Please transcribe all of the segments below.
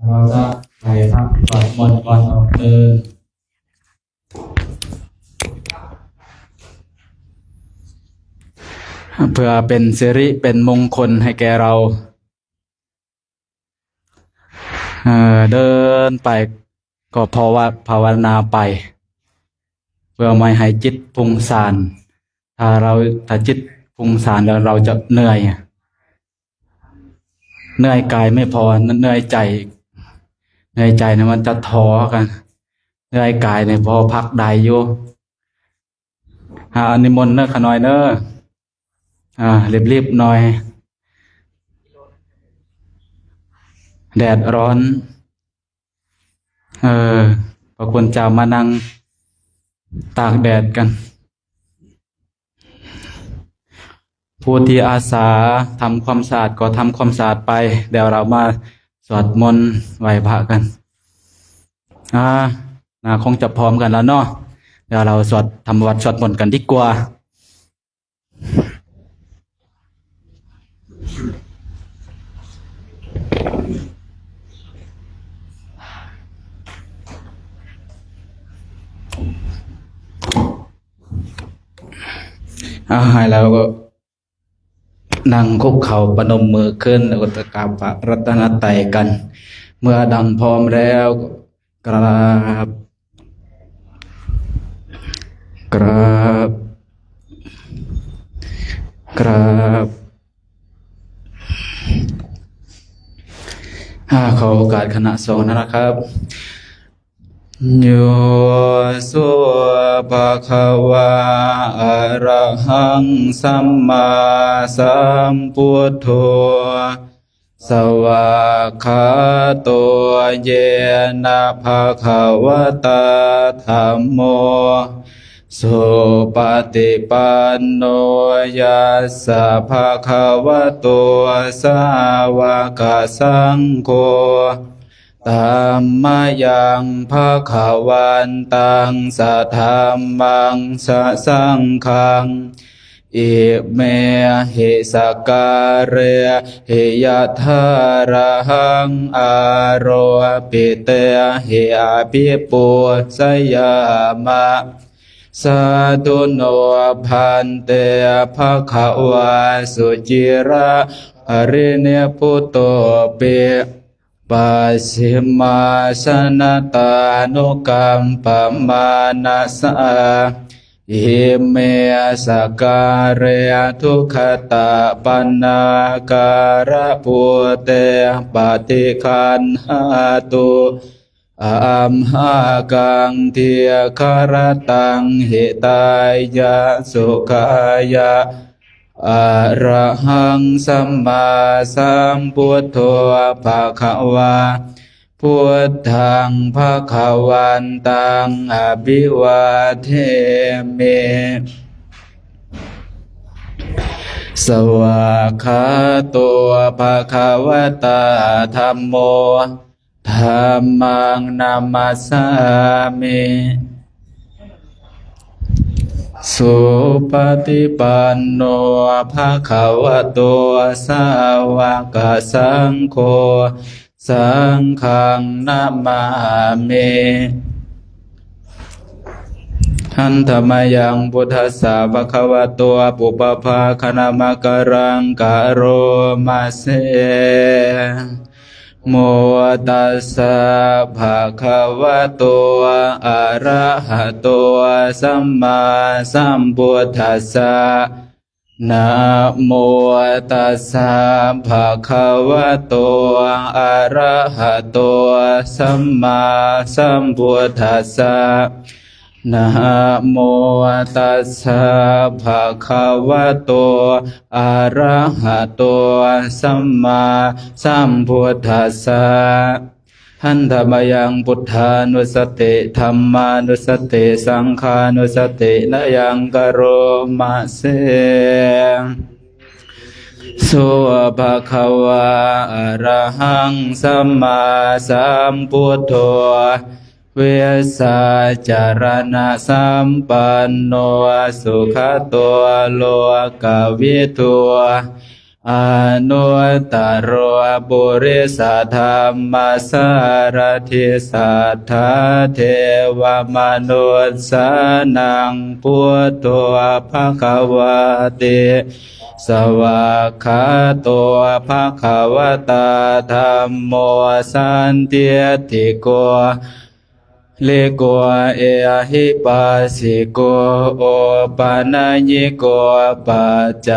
เราจะไปพักสวดมนต์ก่อนออกเดินเพื่อเป็นสิริเป็นมงคลให้แก่เราเดินไปก็เพราะว่าภาวนาไปเพื่อไม่ให้จิตฟุ้งซ่านถ้าจิตฟุ้งซ่านแล้วเราจะเหนื่อยกายไม่พอเหนื่อยใจเนี่ยมันจะท้อกันเหนื่อยกายเนี่ยพอพักได้อยู่นิมนต์เนอะขน้อยเนอะรีบหน่อยแดดร้อนพระคุณเจ้ามานั่งตากแดดกันผู้ที่อาสาทำความสะอาดก็ทำความสะอาดไปเดี๋ยวเรามาสวดมนต์ไหว้พระกันคงจะพร้อมกันแล้วเนาะเดี๋ยวเราทำวัดสวดมนต์กันดีกว่าให้เราก็นั่งคุกเข่าประนมมือขึ้นแล้วก็กราบพระรัตนตรัยกัน เมื่อดังพร้อมแล้วกราบขอโอกาสคณะสงฆ์นะครับโยสุภะคะวะอะระหังสัมมาสัมพุทโธสวากขาโตเยนะภะคะวะตาธัมโมสุปฏิปันโนยัสสะภะคะวะโตสาวกสังโฆธัมมายังภะคะวันตังสัทธัมมังสัสสังฆังอิเมหิสการะหิยะทาระหังอโรปิเตหิอาภิปุสยามะสาธุโนพันเตภะคะวะสุจิระอริเนพุตโตเปปัสสิมาสนตานุกัมปมานัสสะอิเมสการะทุกขตาปันนาการะปุเตปฏิคันหาตุอัมหากังเทียคารตังหิตายะสุขายะอะระหังสัมมาสัมพุทโธภะคะวะพุทธังภะคะวันตังอภิวาเทมิสวากขาโตภะคะวะตาธัมโมธัมมังนามัสสามิสุปฏิปันโนภะคะวะโตสาวกสังโฆสังฆังนามามิหันธรรมยังพุทธัสสะภะคะวะโตปุปภาคณมกรังกะโรมาเสโมตัสสะภะคะวะโตอะระหะโตสัมมาสัมพุทธัสสะนะโมตัสสะภะคะวะโตอะระหะโตสัมมาสัมพุทธัสสะนะโมตัสสะภะคะวะโตอะระหะโตสัมมาสัมพุทธัสสะหันธรรมยังพุทธานุสติธัมมานุสติสังฆานุสตินะยังกโรมาเสสุภะคะวะอะระหังสัมมาสัมพุทโธเวสสาจารณะสัมปันโนสุขโตโลกวิทู อนุตตรปุริสธรรมสารทิสัทธาเทวมนุสสานังพุทโธภควาติสวากขาโตภควตาธัมโมสันติติโกเลโกเอหิปัสสิโกโอปานาญิโกปัจจ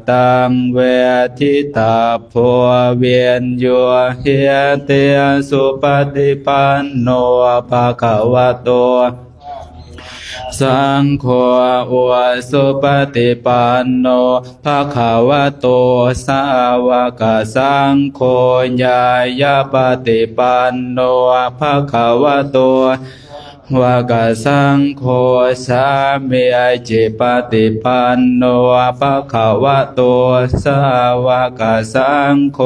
ตังเวทิตาโพเวียนโยเฮเตสุปฏิปันโนภะคะวะโตสังโฆอุสุปฏิปันโนภะคะวะโตสาวกสังโฆญายาปฏิปันโนภะคะวะโตวากสังโฆสามีจิปฏิปันโนภะคะวะโตสาวกสังโฆ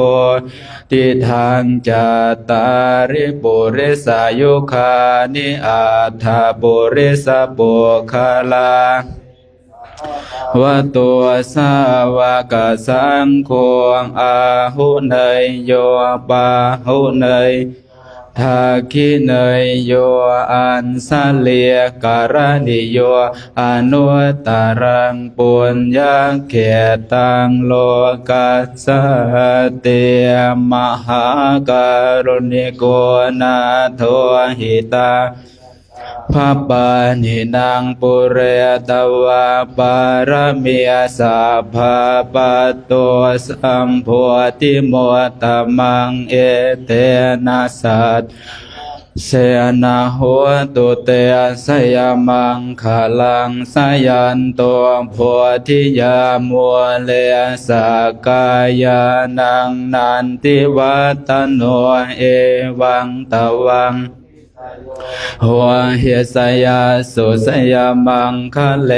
ทิฏฐังจัตตาริปุริสายุคานิอัฏฐปุริสปุคลาวะตัวสาวกสังโฆอาหุเนยโยปาหุเนยทาคิเนยโยอันสะเลียการณิโยอนุตตรังปุญญเขตังโลกัสสเตมหาการุณิโกนาโทหิตาภาปานินางปุเรตวะปารมีสัพพะปัตโตสัมโพธิโมตตมังเอเตนะสัตเสนาหัวตุเตสยามังคลังสยันโตโพธิยามัวเลสกายานังนันติวัตโนเอวังตวังหัวเหียสยาสุสยามังคะเล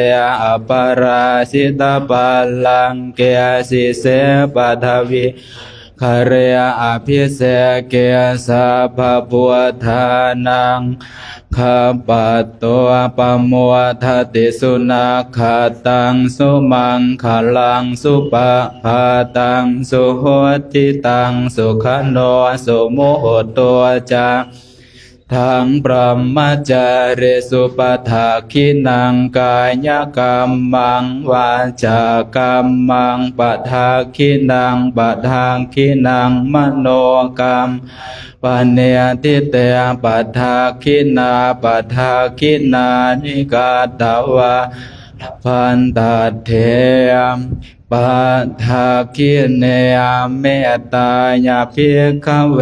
อปาราสิตาปาลังเกสิเสปัทวิคาเรอภิเสเกสัพพพุทธานังข้าปัตโตปโมทติสุนัขขตังสุมังคลังสุปะภาตังสุโหติตังสุขโนสุโมโหตัวจาทังปรมจาริสุปทาคินังกายกรรมังวาจากรรมังปทาคินังปทาคินังมโนกรรมปเนติเตปทาคินาปทาคินานิกาตวะพันตเถมปัฏฐาคิเนยเมตตายาภิกขเว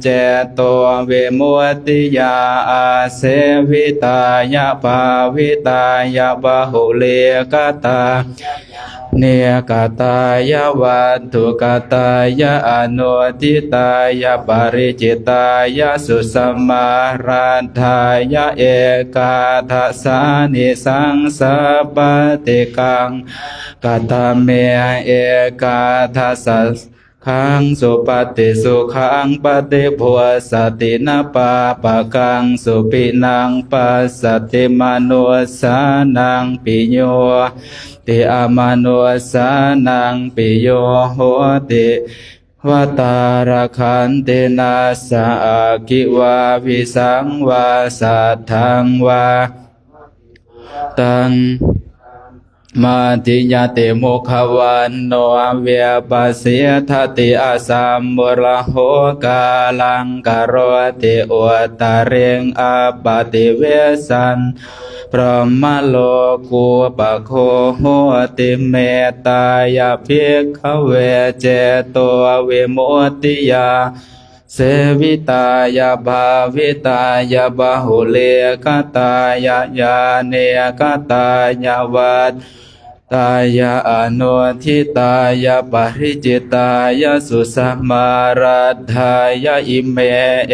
เจโตเวมุตติยาอาเสวิตายาภาวิตายาบาหุเลกตาเนกตายาวัตถุกตายาอนุทิตายาปริจิตายาสุสมาราธายาเอกาทัสสานิสังสปติกังกตเมเอกาทัสสะขังสุปฏิสุขังปฏิภัวสตินาปาปะกังสุปินังปัสสติมนุสานังปิโยติอมนุสานังปิโยโหติวตารคันตินาสะอากิวาวิสังวาสัทธังวาตังมาติยาติมุขวันโนเวียปัสสิทติอาสัมมุระโหกาลังกโรติอุตเริงอาปติเวสันพรหมโลกุปโคโหติเมตตายาภิกขเวเจโตวิมุตติยาเสวิตายาภาวิตายาบาหุเลกตายายาเนกตายาวัตตายาอนุทิตายาปริจิตายาสุสมาราธายาอิเมเอ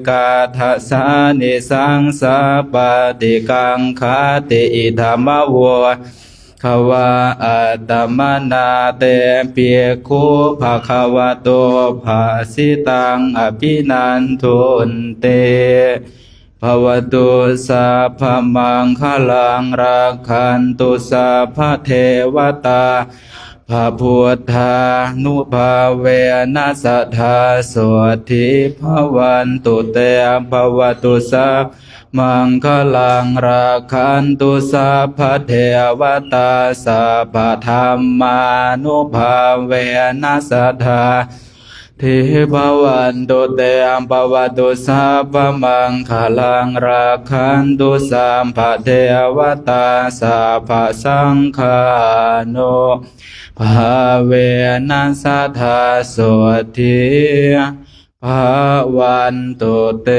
กาทัสสานิสังสาปติกังคาติอิธรรมวะขวาอัตมนาเตปิคุภะคะวะโตภาสิตังอภินันทุนเตภวตุสัพพมังคลังรักขันตุสัพพเทวตา พระพุทธานุภาเวนัสสทธาสวัสดิภวันตุเตภวตุสัพมังคลังราคันตุสัพพะเทวตาสัพพะธรรมานุภาเวนัสสทธาทิภวันตุเตภวตุสัพพมังคลังราคันตุสัพพะเทวตาสัพพะสังฆานุภาเวนัสสทธาสวัสดิภวันตุเต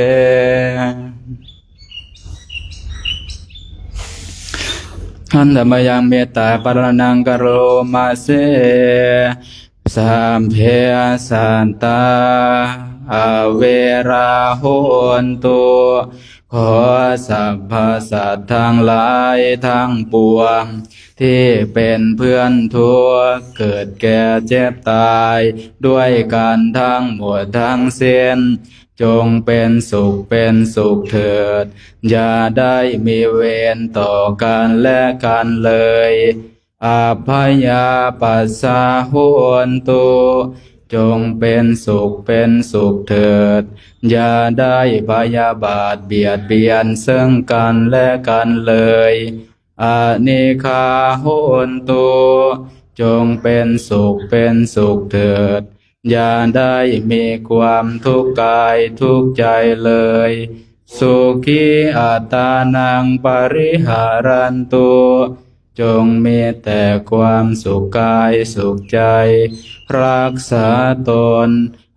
หันธรรมยังเมตตาปรนังกโรมาเสสัมเพสันตาอเวราโหนตุขอสัพพสัตว์ทั้งหลายทั้งปวงที่เป็นเพื่อนทุกข์เกิดแก่เจ็บตายด้วยกันทั้งหมดทั้งสิ้นจงเป็นสุขเถิดอย่าได้มีเวรต่อกันและกันเลยอภัยยาปัสสาโหนตุจงเป็นสุขเถิดอย่าได้พยาบาทเบียดเบียนซึ่งกันและกันเลยอานิฆาโหนตุจงเป็นสุขเถิดอย่าได้มีความทุกข์กายทุกข์ใจเลยสุขีอัตตานังปริหารันตุจงมีแต่ความสุขกายสุขใจรักษาตน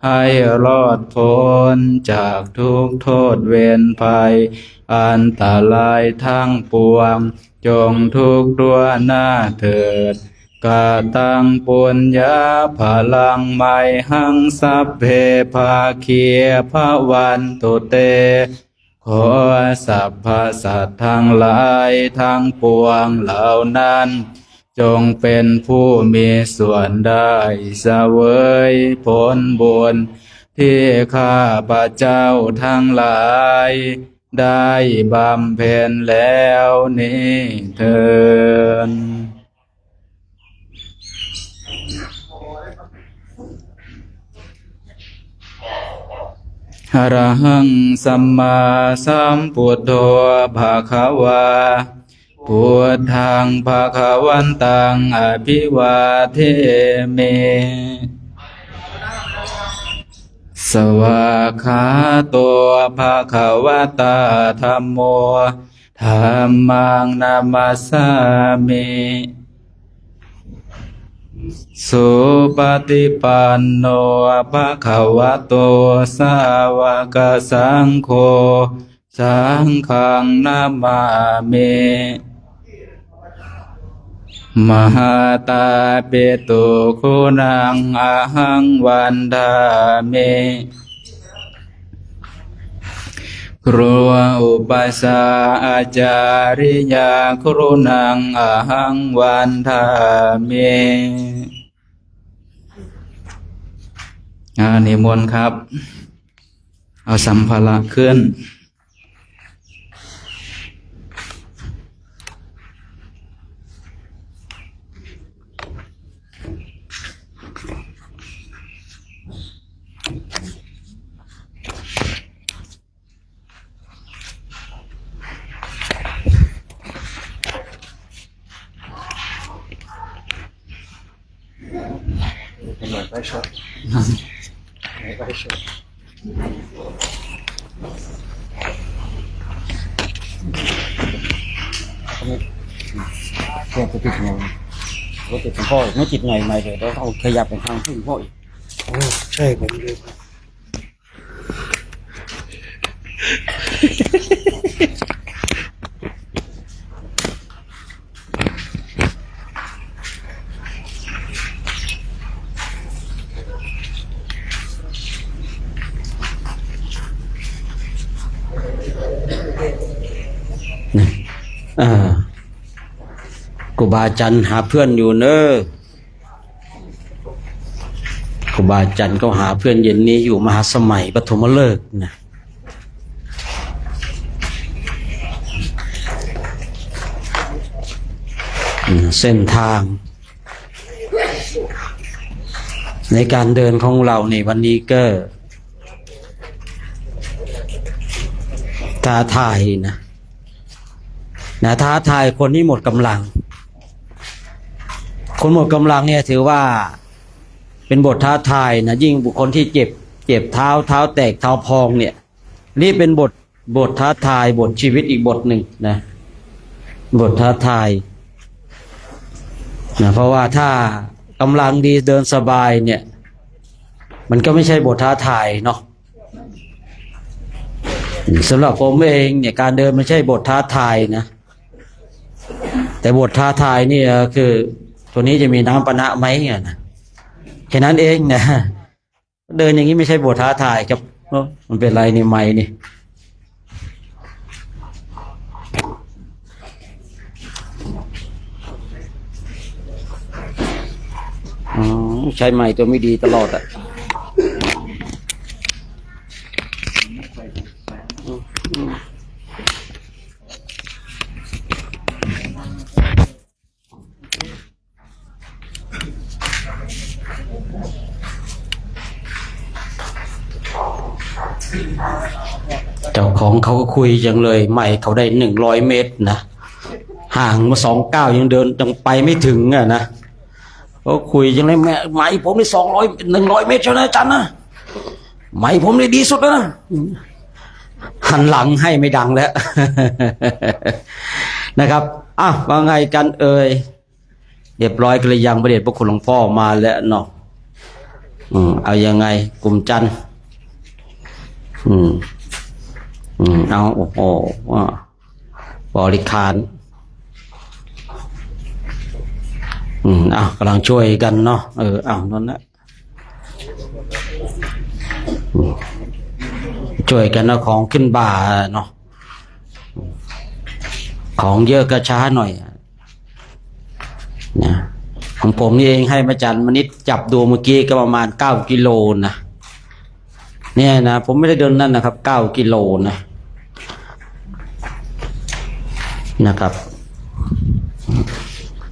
ให้รอดพ้นจากทุกโทษเวรภัยอันตรายทั้งปวงจงทุกข์ทั่วหน้าเถิดกาตังปุญญาภลังไมหังสัพเพภาคีภวันตุเตขอสัพพสัตว์ทั้งหลายทั้งปวงเหล่านั้นจงเป็นผู้มีส่วนได้เสวยผลบุญที่ข้าพระเจ้าทั้งหลายได้บำเพ็ญแล้วนี้เถิดอรหังสัมมาสัมพุทโธภะคะวาพุทธังภะคะวันตังอภิวาเทมิสวากขาโตภะคะวะตาธัมโมธัมมังนามัสสามิสุปฏิปันโนภะคะวะโตสาวกสังโฆสังฆังนามามิมหาตาเปตุคุณังอะหังวันดามิครูอุปัสสาอาจาริยาครุณังอะหังวันดามินิมนต์ครับเอาสัมภาระขึ้นไปชดไปชดแกจะติดไงรถติดของพ่อไม่ติดไงไม่เลยแล้วเอาขยับไปทางขึ้นพ่ออีกโอ้ใช่ผมเลยครูบาอาจารย์หาเพื่อนอยู่เนอะครูบาอาจารย์ก็หาเพื่อนเย็นนี้อยู่มหาสมัยปฐมฤกษ์นะเส้นทาง ในการเดินของเราในวันนี้ก็ท้าทายนะท้าทายคนที่หมดกำลังคนหมดกำลังเนี่ยถือว่าเป็นบทท้าทายนะยิ่งบุคคลที่เจ็บเท้าแตกเท้าพองเนี่ยนี่เป็นบทท้าทายบทชีวิตอีกบทหนึ่งนะบทท้าทายนะเพราะว่าถ้ากำลังดีเดินสบายเนี่ยมันก็ไม่ใช่บทท้าทายเนาะสำหรับผมเองเนี่ยการเดินไม่ใช่บทท้าทายนะแต่บทท้าทายนี่คือตัวนี้จะมีน้ำปะนะไหมเนี่ยนะแค่นั้นเองนะเดินอย่างนี้ไม่ใช่บทท้าทายครับมันเป็นไรในไม้นี่ใช้ไม้ตัวไม่ดีตลอดอ่ะเจ้าของเขาก็คุยจังเลยไม่เขาได้100 เมตรนะห่างมา2 ก้าวยังเดินยังไปไม่ถึงอ่ะนะก็คุยจังเลยแม่ไม่ผมได้100 เมตรเท่านั้นจันนะไม่ผมได้ดีสุดแล้วนะหันหลังให้ไม่ดังแล้วนะครับว่าไงกันเรียบร้อยกันเลยยังประเดชพระคุณหลวงพ่อมาแล้วเนาะเอายังไงกลุ่มจันเอาโอ้โหบริคารกำลังช่วยกันเนาะนั่นแหละช่วยกันเอาของขึ้นบ่าเนาะของเยอะก็ช้าหน่อยนะของผมนี่เองให้มาจันมนิดจับดูเมื่อกี้ก็ประมาณ9 กิโลนะเนี่ยนะผมไม่ได้เดินนั่นนะครับ9 กิโลนะครับ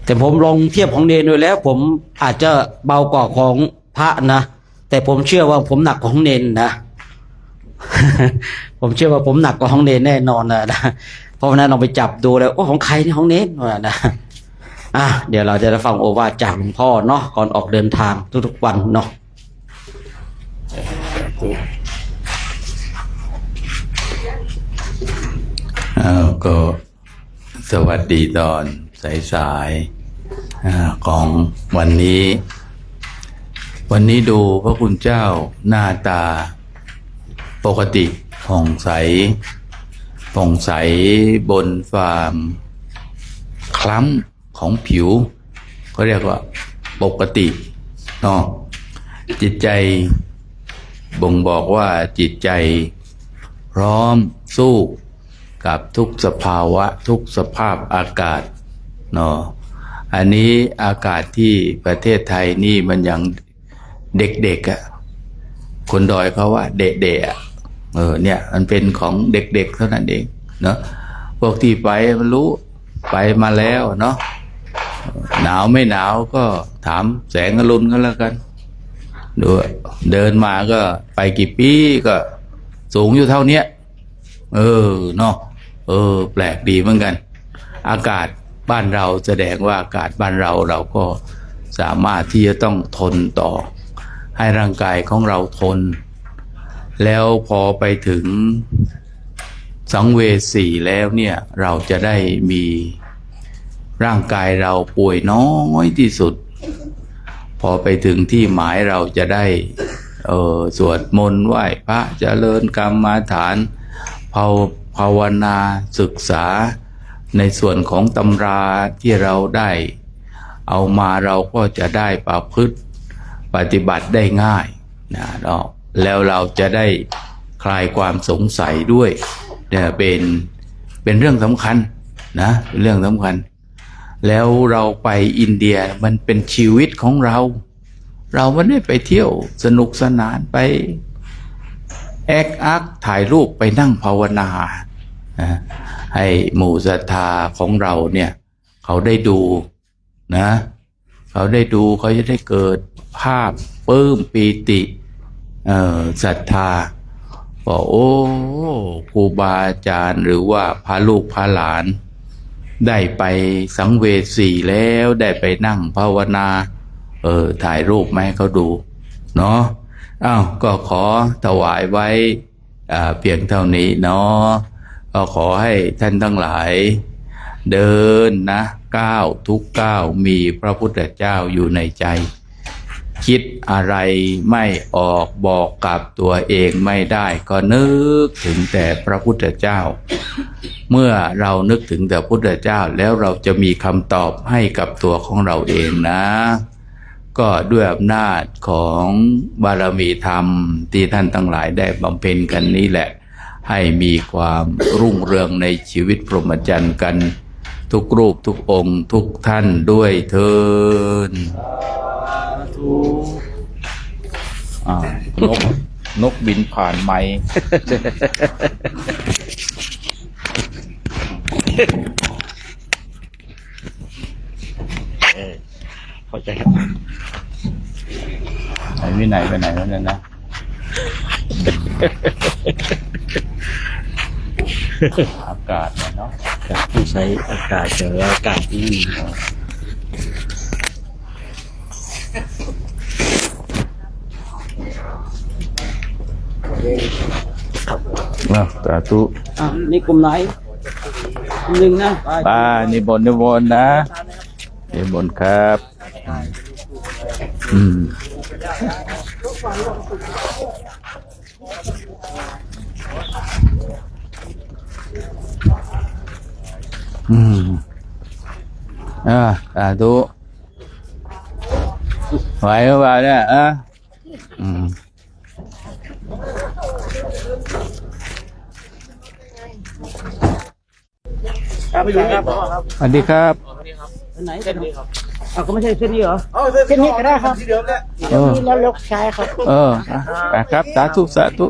แต่ผมลองเทียบของเนรด้วยแล้วผมอาจจะเบากว่าของพระนะแต่ผมเชื่อว่าผมหนักกว่าของเนรนะ ผมเชื่อว่าผมหนักกว่าของเนรแน่นอนนะเพราะฉะนั้นลองไปจับดูแล้วของใครนี่ของเนรนะเดี๋ยวเราจะได้ฟังโอวาทจากหลวงพ่อเนาะก่อนออกเดินทางทุกๆวันเนาะก็สวัสดีตอนสายๆของวันนี้ดูพระคุณเจ้าหน้าตาปกติผ่องใสบนความคล้ำของผิวก็เรียกว่าปกติเนาะจิตใจบ่งบอกว่าจิตใจพร้อมสู้กับทุกสภาวะทุกสภาพอากาศเนาะอันนี้อากาศที่ประเทศไทยนี่มันยังเด็กๆอ่ะคนดอยเขาว่าเด็กๆอ่ะเนี่ยมันเป็นของเด็กๆเท่านั้นเองเนาะพวกที่ไปมันรู้ไปมาแล้วเนาะหนาวไม่หนาวก็ถามแสงอรุณก็แล้วกันดูเดินมาก็ไปกี่ปีก็สูงอยู่เท่าเนี้ยเนาะแปลกดีเหมือนกันอากาศบ้านเราแสดงว่าอากาศบ้านเราก็สามารถที่จะต้องทนต่อให้ร่างกายของเราทนแล้วพอไปถึงสังเวชสี่แล้วเนี่ยเราจะได้มีร่างกายเราป่วยน้อยที่สุดพอไปถึงที่หมายเราจะได้สวดมนต์ไหว้พระเจริญกรรมฐานภาวนาศึกษาในส่วนของตำราที่เราได้เอามาเราก็จะได้ประพฤติปฏิบัติได้ง่ายนะแล้วเราจะได้คลายความสงสัยด้วยเนี่ยเป็นเรื่องสำคัญนะเป็นเรื่องสำคัญแล้วเราไปอินเดียมันเป็นชีวิตของเราไม่ได้ไปเที่ยวสนุกสนานไปแอกอักถ่ายรูปไปนั่งภาวนาให้หมู่ศรัทธาของเราเนี่ยเขาได้ดูนะเขาได้ดูเขาจะได้เกิดภาพ ปลื้มปีติศรัทธาบอกโอ้ครูบาอาจารย์หรือว่าพาลูกพาหลานได้ไปสังเวสีแล้วได้ไปนั่งภาวนาถ่ายรูปมาให้เขาดูเนาะอ้าวก็ขอถวายไว้เพียงเท่านี้เนาะก็ขอให้ท่านทั้งหลายเดินนะก้าวทุกก้าวมีพระพุทธเจ้าอยู่ในใจคิดอะไรไม่ออกบอกกับตัวเองไม่ได้ก็นึกถึงแต่พระพุทธเจ้าเมื่อเรานึกถึงแต่พระพุทธเจ้าแล้วเราจะมีคำตอบให้กับตัวของเราเองนะก็ด้วยอำนาจของบารมีธรรมที่ท่านทั้งหลายได้บำเพ็ญกันนี้แหละให้มีความรุ่งเรืองในชีวิตพรหมจรรย์กันทุกรูปทุกองค์ทุกท่านด้วยเถิดนกบินผ่านไม้เข้าใจครับไหนวินัยไปไหนแล้วเนี่ยนะอากาศเนาะต้องใช้อากาศเจออากาศที่สาธุนี่กลุ่มไหนหนึ่งนะป้านิบนนะนิบนครับสาธุไหวหรือเปล่าเนี่ยครับสวัสดีครับไหนเส้นนี้ครับก็ไม่ใช่เส้นนี้เหรอเส้นนี้ก็ได้ครับที่เดิมแล้วที่แล้วยกซ้ายครับไปครับสาธุ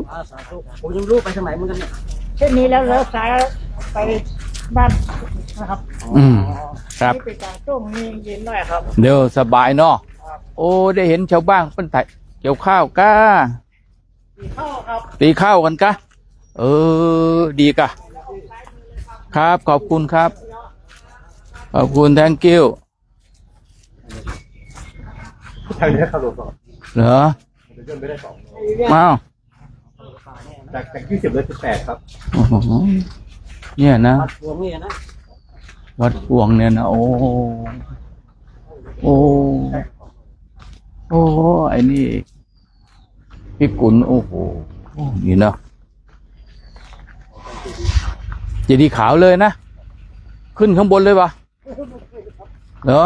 ผมยังรู้ไปทางไหนเหมือนกันเนี่ยเส้นนี้แล้วเลี้ยวซ้ายไปบ้านนะครับครับที่เป็นการต้มมีเย็นหน่อยครับเดี๋ยวสบายเนาะโอ้ได้เห็นชาวบ้านเป็นไถเกี่ยวข้าวก้าตีข้าวครับตีข้าวกันกะดีกะครับขอบคุณครับขอบคุณ thank you ทางนี้ขับรถต่อเหรอเดินไม่ได้2มาจาก20เลย18ครับเนี่ยนะวัดพวงเนี่ยนะวัดพวงเนี่ยนะโอ้ไอ้นี่พี่กุลโอ้โหนี่เนาะเจดีย์ขาวเลยนะขึ้นข้างบนเลยปะเหรอ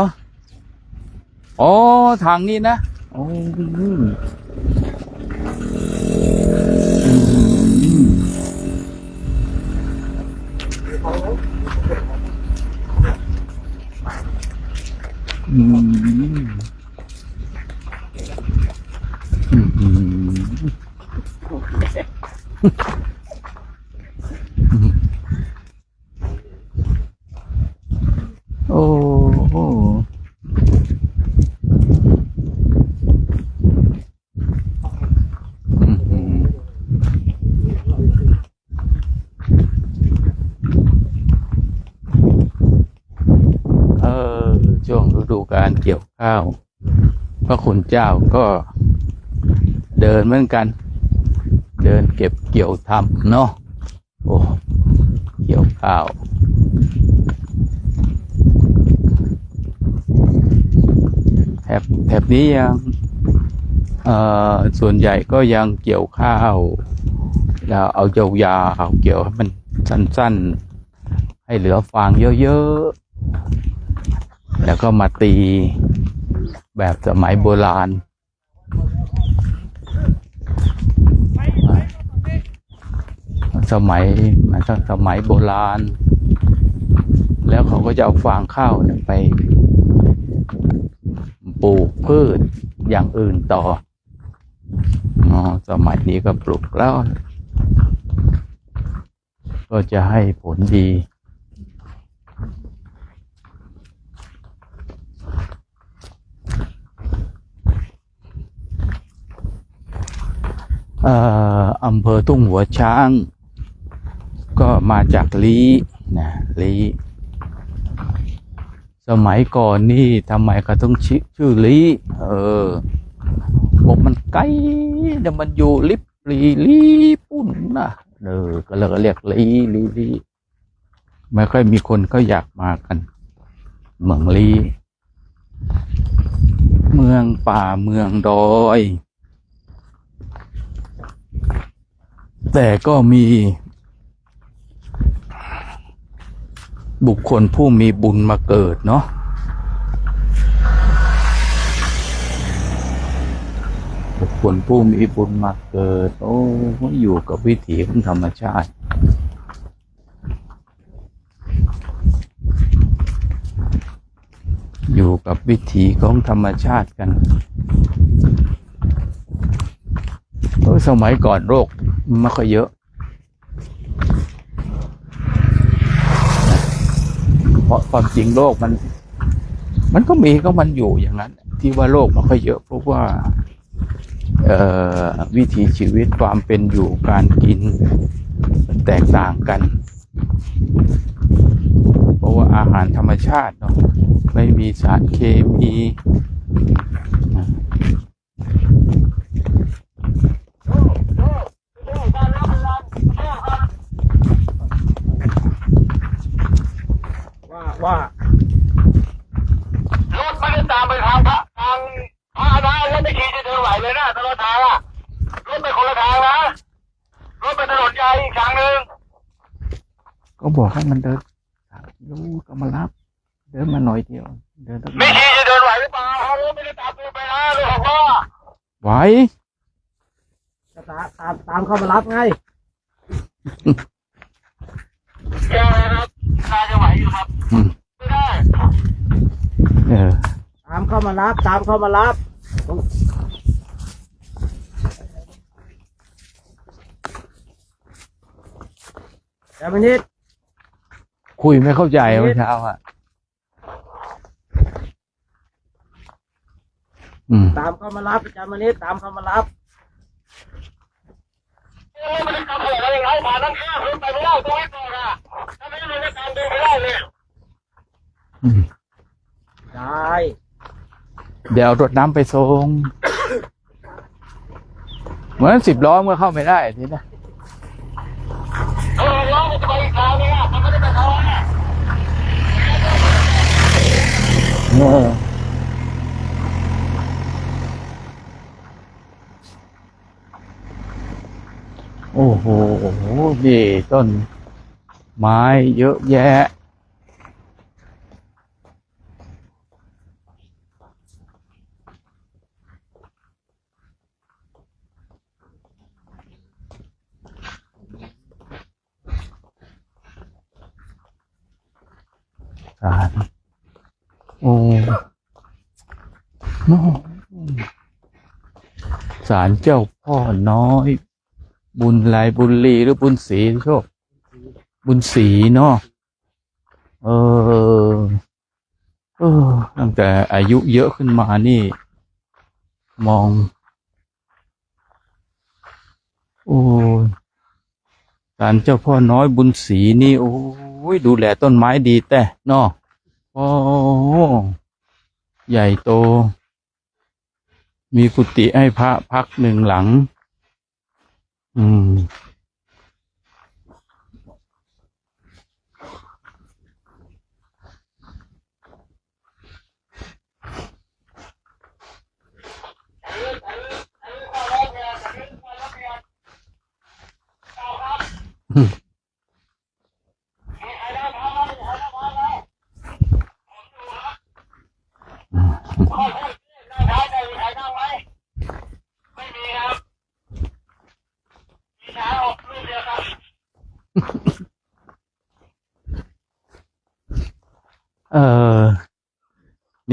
ทางนี้นะช่วงฤดูกาลเกี่ยวข้าวพระคุณเจ้าก็เดินเหมือนกันเดินเก็บเกี่ยวทำเนาะเกี่ยวข้าวแถบนี้ยังส่วนใหญ่ก็ยังเกี่ยวข้าวแล้วเอายาวๆเกี่ยวให้มันสั้นๆให้เหลือฟางเยอะๆแล้วก็มาตีแบบสมัยโบราณสมัยโบราณแล้วเขาก็จะเอาฟางข้าวไปปลูกพืชอย่างอื่นต่อสมัยนี้ก็ปลูกแล้วก็จะให้ผลดี อำเภอทุ่งหัวช้าง ก็มาจากลี้นะลี้สมัยก่อนนี่ทำไมเขาต้องชื่อลี้บอกมันไกลแต่มันอยู่ลิบลีปุ่นนะก็เลยเรียกลีไม่ค่อยมีคนเขาอยากมากันเมืองลี้เมืองป่าเมืองดอยแต่ก็มีบุคคลผู้มีบุญมาเกิดเนาะบุคคลผู้มีบุญมาเกิดอยู่กับวิถีของธรรมชาติอยู่กับวิถีของธรรมชาติกันสมัยก่อนโรคไม่ค่อยเยอะเพราะความจริงโรคมันก็มีก็มันอยู่อย่างนั้นที่ว่าโรคไม่ค่อยเยอะเพราะว่าวิถีชีวิตความเป็นอยู่การกินมันแตกต่างกันเพราะว่าอาหารธรรมชาติเนาะไม่มีสารเคมีว่ารถไม่ได้ตามไปทางพระนะรถไม่ขี่จะเดินไหวเลยนะตลอดทางอะรถไปคนละทางนะรถไปถนนใหญ่อีกทางหนึ่งก็บอกให้มันเดินรู้ก็มารับเดินมาหน่อยเดียวเดินไม่ขี่จะเดินไหวหรือเปล่ารถไม่ได้ตามไปนะรถของพ่อไหวจะตามเข้ามารับไงแกครับน่าจะไหวอยู่ครับไม่ได้ตามเข้ามารับแต่วันนี้คุยไม่เข้าใจเมื่อเช้าอ่ะตามเข้ามารับอาจารย์มณิษฐ์ตามเข้ามารับไม่ได้ทำอะไรยังไงผ่านทั้งข้าวไปไม่ได้ตัวไม่พอค่ะถ้าไม่ได้ตามดูไม่ได้เลยได้เดี๋ยวรถน้ำไปส่งเหมือน10 ล้อมันเข้าไม่ได้ทีนะล้อมันจะไปอีกทางนึงอ่ะมันไม่ได้ไปทางอ่ะโอ้โหนี่ต้นไม้เยอะแยะศาลศาลเจ้าพ่อน้อยบุญลายบุญลีหรือบุญศรีโชคบุญศรีเนาะตั้งแต่อายุเยอะขึ้นมานี่มองศาลเจ้าพ่อน้อยบุญศรีนี่ดูแลต้นไม้ดีแต่เนาะใหญ่โตมีกุฏิให้พระพัก1 หลัง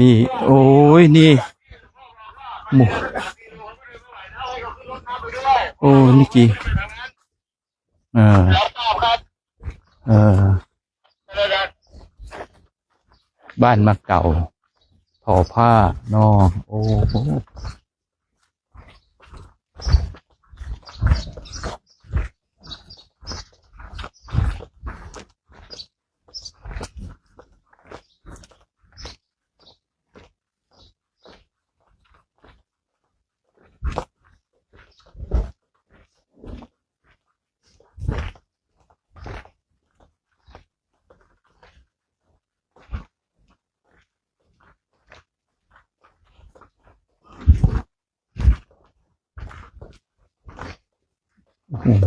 นี่นี่หมูนี่กี่บ้านมาเก่าทอผ้าเนาะ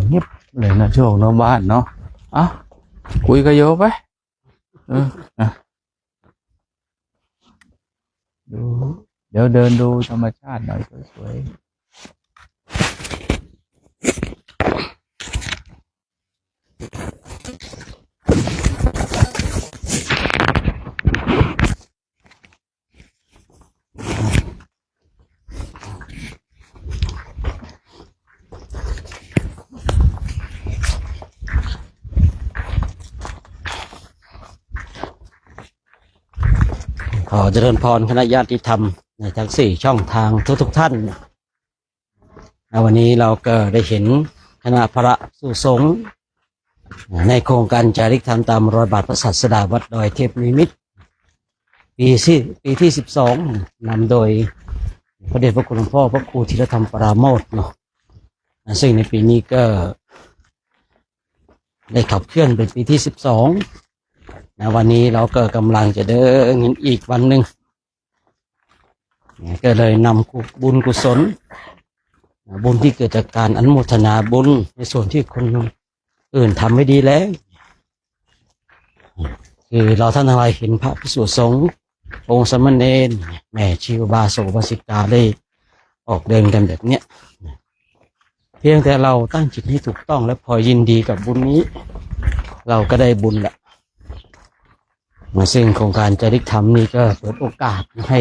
เงียบเลยนะช่วงเนาะบ้านเนาะอ่ะคุยกับโยไปอ่ะดูเดี๋ยวเดินดูธรรมชาติหน่อยสวยขอเจริญพรคณะญาติธรรมในทั้ง4ช่องทางทุกท่านวันนี้เราก็ได้เห็นคณะพระสู่สงฆ์ในโครงการจาริกธรรมตามรอยบาทพระศาสดาวัดดอยเทพนิมิตรปีที่12นำโดยพระเดชพระคุณหลวงพ่อพระครูธีรธรรมปราโมทย์เนาะซึ่งในปีนี้ก็ได้ขับเคลื่อนเป็นปีที่12วันนี้เราก็กำลังจะเดินอีกวันหนึ่งก็เลยนำบุญกุศลบุญที่เกิดจากการอนุโมทนาบุญในส่วนที่คนอื่นทำไม่ดีแล้วคือเราท่านทั้งหลายเห็นพระภิกษุสงฆ์องค์สมณเณรแม่ชีวบาโสบาสิกาได้ออกเดินกันแบบเนี้ยเพียงแต่เราตั้งจิตให้ถูกต้องและพอยินดีกับบุญนี้เราก็ได้บุญละซึ่งโครงการจาริกธรรมนี้ก็เปิดโอกาสให้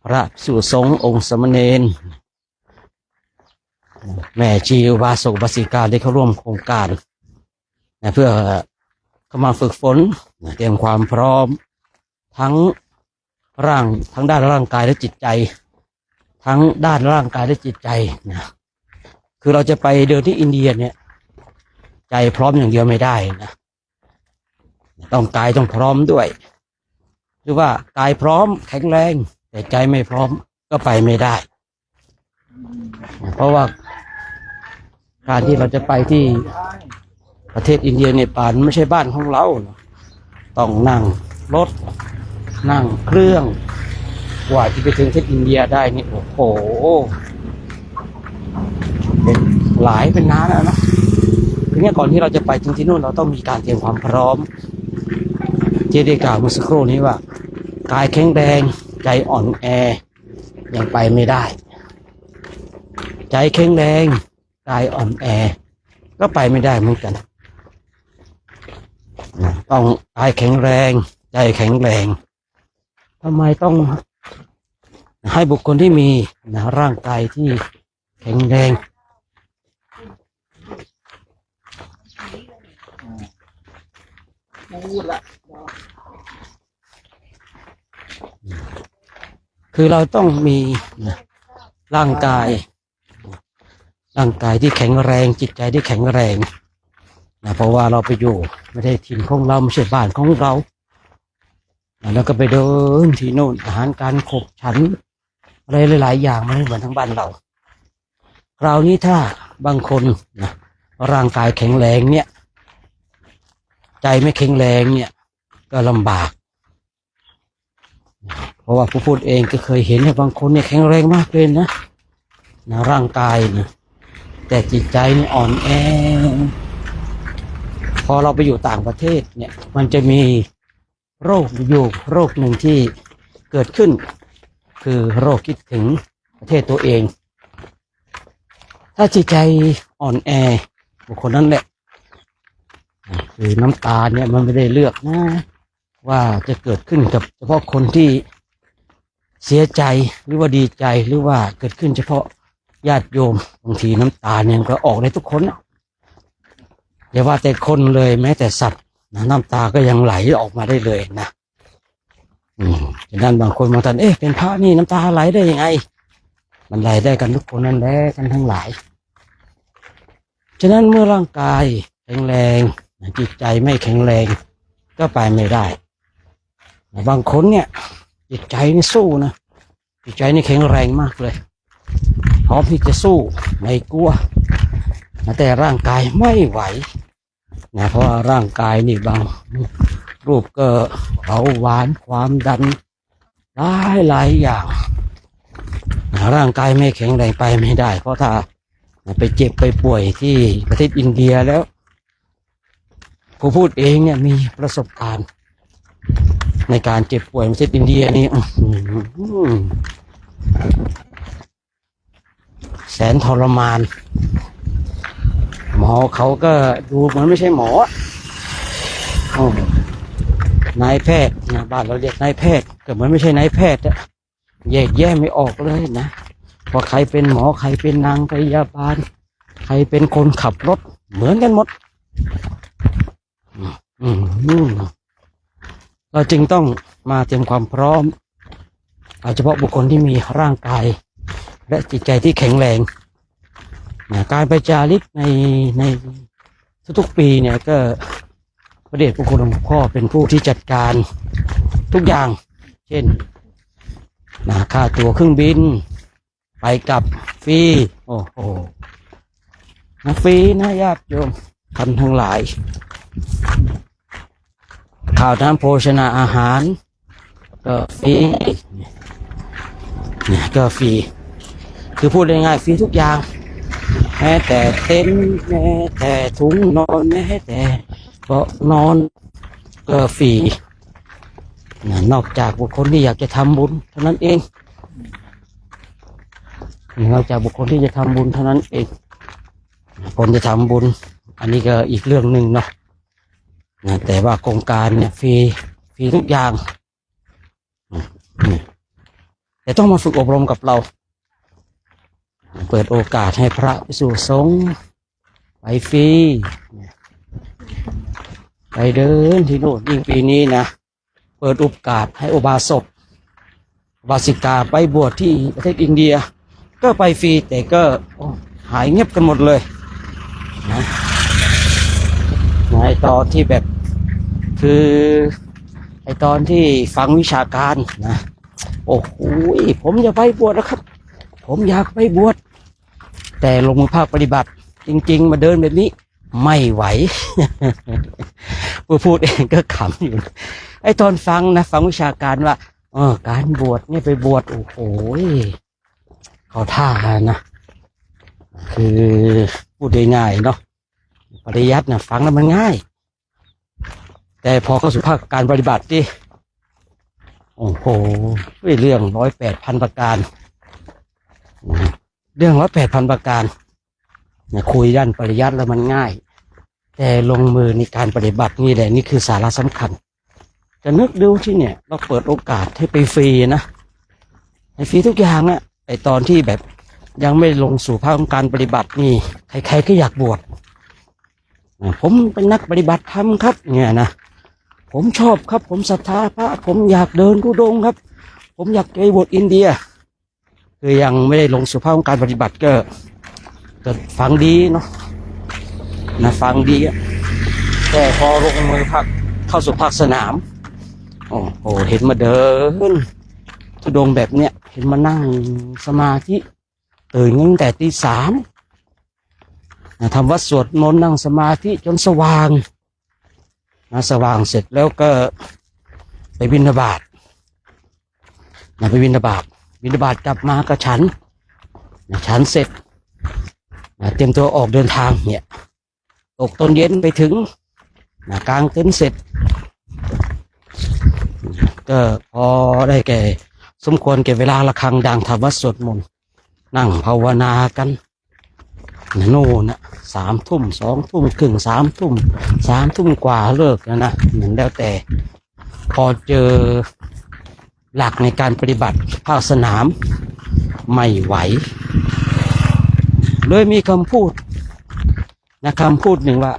พระภิกษุสงฆ์องค์สมณเณรแม่ชีวบาโสบาสิกาได้เข้าร่วมโครงการเพื่อเข้ามาฝึกฝนเตรียมความพร้อมทั้งด้านร่างกายและจิตใจทั้งด้านร่างกายและจิตใจนะคือเราจะไปเดินที่อินเดียเนี่ยใจพร้อมอย่างเดียวไม่ได้นะต้องกายต้องพร้อมด้วยหรือว่ากายพร้อมแข็งแรงแต่ใจไม่พร้อมก็ไปไม่ได้เพราะว่าการที่เราจะไปที่ประเทศอินเดียเนปาลไม่ใช่บ้านของเราต้องนั่งรถนั่งเครื่องกว่าที่ไปถึงประเทศอินเดียได้นี่โอ้โหเป็นนานแล้วนะทีนี้ก่อนที่เราจะไปถึงที่นู่นเราต้องมีการเตรียมความพร้อมที่ได้กล่าวเมื่อสักครู่นี้ว่ากายแข็งแรงใจอ่อนแอยังไปไม่ได้ใจแข็งแรงกายอ่อนแอก็ไปไม่ได้เหมือนกันต้องกายแข็งแรงใจแข็งแรงทำไมต้องให้บุคคลที่มีร่างกายที่แข็งแรงคือเราต้องมีร่างกายที่แข็งแรงจิตใจที่แข็งแรงเพราะว่าเราไปอยู่ไม่ได้ถิ่นของเราไม่ใช่บ้านของเราแล้วก็ไปเดินที่โน่นอาหารการขบฉันอะไรหลายๆอย่างมันไม่เหมือนทั้งบ้านเราคราวนี้ถ้าบางคนร่างกายแข็งแรงเนี่ยใจไม่แข็งแรงเนี่ยก็ลำบากเพราะว่าผู้พูดเองก็เคยเห็นบางคนเนี่ยแข็งแรงมากเลยนะร่างกายนะแต่จิตใจนี่อ่อนแอพอเราไปอยู่ต่างประเทศเนี่ยมันจะมีโรคหนึ่งที่เกิดขึ้นคือโรคคิดถึงประเทศตัวเองถ้าจิตใจอ่อนแอบุคคลนั้นแหละคือน้ำตาเนี่ยมันไม่ได้เลือกนะว่าจะเกิดขึ้นกับเฉพาะคนที่เสียใจหรือว่าดีใจหรือว่าเกิดขึ้นเฉพาะญาติโยมบางทีน้ำตาเนี่ยก็ออกในทุกคนอย่าว่าแต่คนเลยแม้แต่สัตว์น้ำตาก็ยังไหลออกมาได้เลยนะฉะนั้นบางคนบางท่านเป็นพระนี่น้ำตาไหลได้ยังไงมันไหลได้กันทุกคนนั่นแหละกันทั้งหลายฉะนั้นเมื่อร่างกายแข็งแรงจิตใจไม่แข็งแรงก็ไปไม่ได้บางคนเนี่ยจิตใจนี่สู้นะจิตใจนี่แข็งแรงมากเลยพร้อมที่จะสู้ไม่กลัวแต่ร่างกายไม่ไหวเพราะว่าร่างกายนี่บางรูปก็เบาหวานความดันหลายอย่างร่างกายไม่แข็งแรงไปไม่ได้เพราะถ้า ไปเจ็บไปป่วยที่ประเทศอินเดียแล้วผู้พูดเองเนี่ยมีประสบการณ์ในการเจ็บป่วยประเทศอินเดียนี่แสนทรมานหมอเขาก็ดูเหมือนไม่ใช่หมอนายแพทย์นะบ้านเราเรียกนายแพทย์ก็เหมือนไม่ใช่นายแพทย์อะแยกแยะไม่ออกเลยนะว่าใครเป็นหมอใครเป็นนางพยาบาลใครเป็นคนขับรถเหมือนกันหมดเราจึงต้องมาเตรียมความพร้อมโดยเฉพาะบุคคลที่มีร่างกายและจิตใจที่แข็งแรงการไปจาริกในทุกๆปีเนี่ยก็พระเดชพระคุณหลวงพ่อเป็นผู้ที่จัดการทุกอย่างเช่นค่าตั๋วเครื่องบินไปกลับฟรีโอ้โหฟรีนะญาติโยมท่านทั้งหลายข่าวน้ำโภชนาอาหารก็ฟรีเนี่ยก็ฟรีคือพูดง่ายๆฟรีทุกอย่างแม้แต่เต็นท์แม้แต่ถุงนอนแม้แต่เบาะนอนก็ฟรีนอกจากบุคคลที่อยากจะทำบุญเท่านั้นเองนอกจากบุคคลที่จะทำบุญเท่านั้นเองคนจะทำบุญอันนี้ก็อีกเรื่องหนึ่งเนาะแต่ว่าโครงการเนี่ยฟรีทุกอย่างแต่ต้องมาฝึกอบรมกับเราเปิดโอกาสให้พระภิกษุสงฆ์ไปฟรีไปเดินที่โน่นยิ่งปีนี้นะเปิดโอกาสให้อุบาสกอุบาสิกาไปบวชที่ประเทศอินเดียก็ไปฟรีแต่ก็หายเงียบกันหมดเลยนะไอตอนที่แบบคือไอตอนที่ฟังวิชาการนะโอ้โหผมจะไปบวชนะครับผมอยากไปบวชแต่ลงมือภาคปฏิบัติจริงๆมาเดินแบบนี้ไม่ไหว ผู้พูดเองก็ขำอยู่ไอตอนฟังนะฟังวิชาการว่าการบวชเนี่ยไปบวชโอ้โหเขาท่านะคือพูดง่ายๆเนาะปริยัตินะฟังแล้วมันง่ายแต่พอเข้าสู่ภาคการปฏิบัติดิโอ้โหเรื่อง108,000 ประการเรื่อง108,000 ประการคุยด้านปริยัติแล้วมันง่ายแต่ลงมือในการปฏิบัตินี่แหละนี่คือสาระสำคัญจะนึกดูที่เนี่ยเราเปิดโอกาสให้ไปฟรีนะให้ฟรีทุกอย่างอะไอตอนที่แบบยังไม่ลงสู่ภาคของการปฏิบัตินี่ใครๆก็อยากบวชผมเป็นนักปฏิบัติธรรมครับเนี่ยนะผมชอบครับผมศรัทธาพระผมอยากเดินธุดงค์ครับผมอยากไปบวชอินเดียคือยังไม่ได้ลงสู่ภาคของการปฏิบัติก็ฟังดีเนาะนะฟังดีแต่พอลงมือภาคเข้าสู่ภาคสนามโอ้โหเห็นมาเดินธุดงค์แบบเนี้ยเห็นมานั่งสมาธิตื่นตั้งแต่ตี 3ทำวัดสวดมนต์นั่งสมาธิจนสว่างสว่างเสร็จแล้วก็ไปบิณฑบาตไปบิณฑบาตกลับมาก็ฉันเสร็จเตรียมตัวออกเดินทางเนี่ยตกตอนเย็นไปถึงกลางเต็นท์เสร็จก็พอได้แก่สมควรแก่เวลาระฆังดังทำวัดสวดมนต์นั่งภาวนากันโน่น3 ทุ่ม2 ทุ่มครึ่ง3 ทุ่ม3 ทุ่มกว่าเลิกนะเหมือนแล้วแต่พอเจอหลักในการปฏิบัติภาคสนามไม่ไหวเลยมีคำพูดคำพูดหนึ่งว่า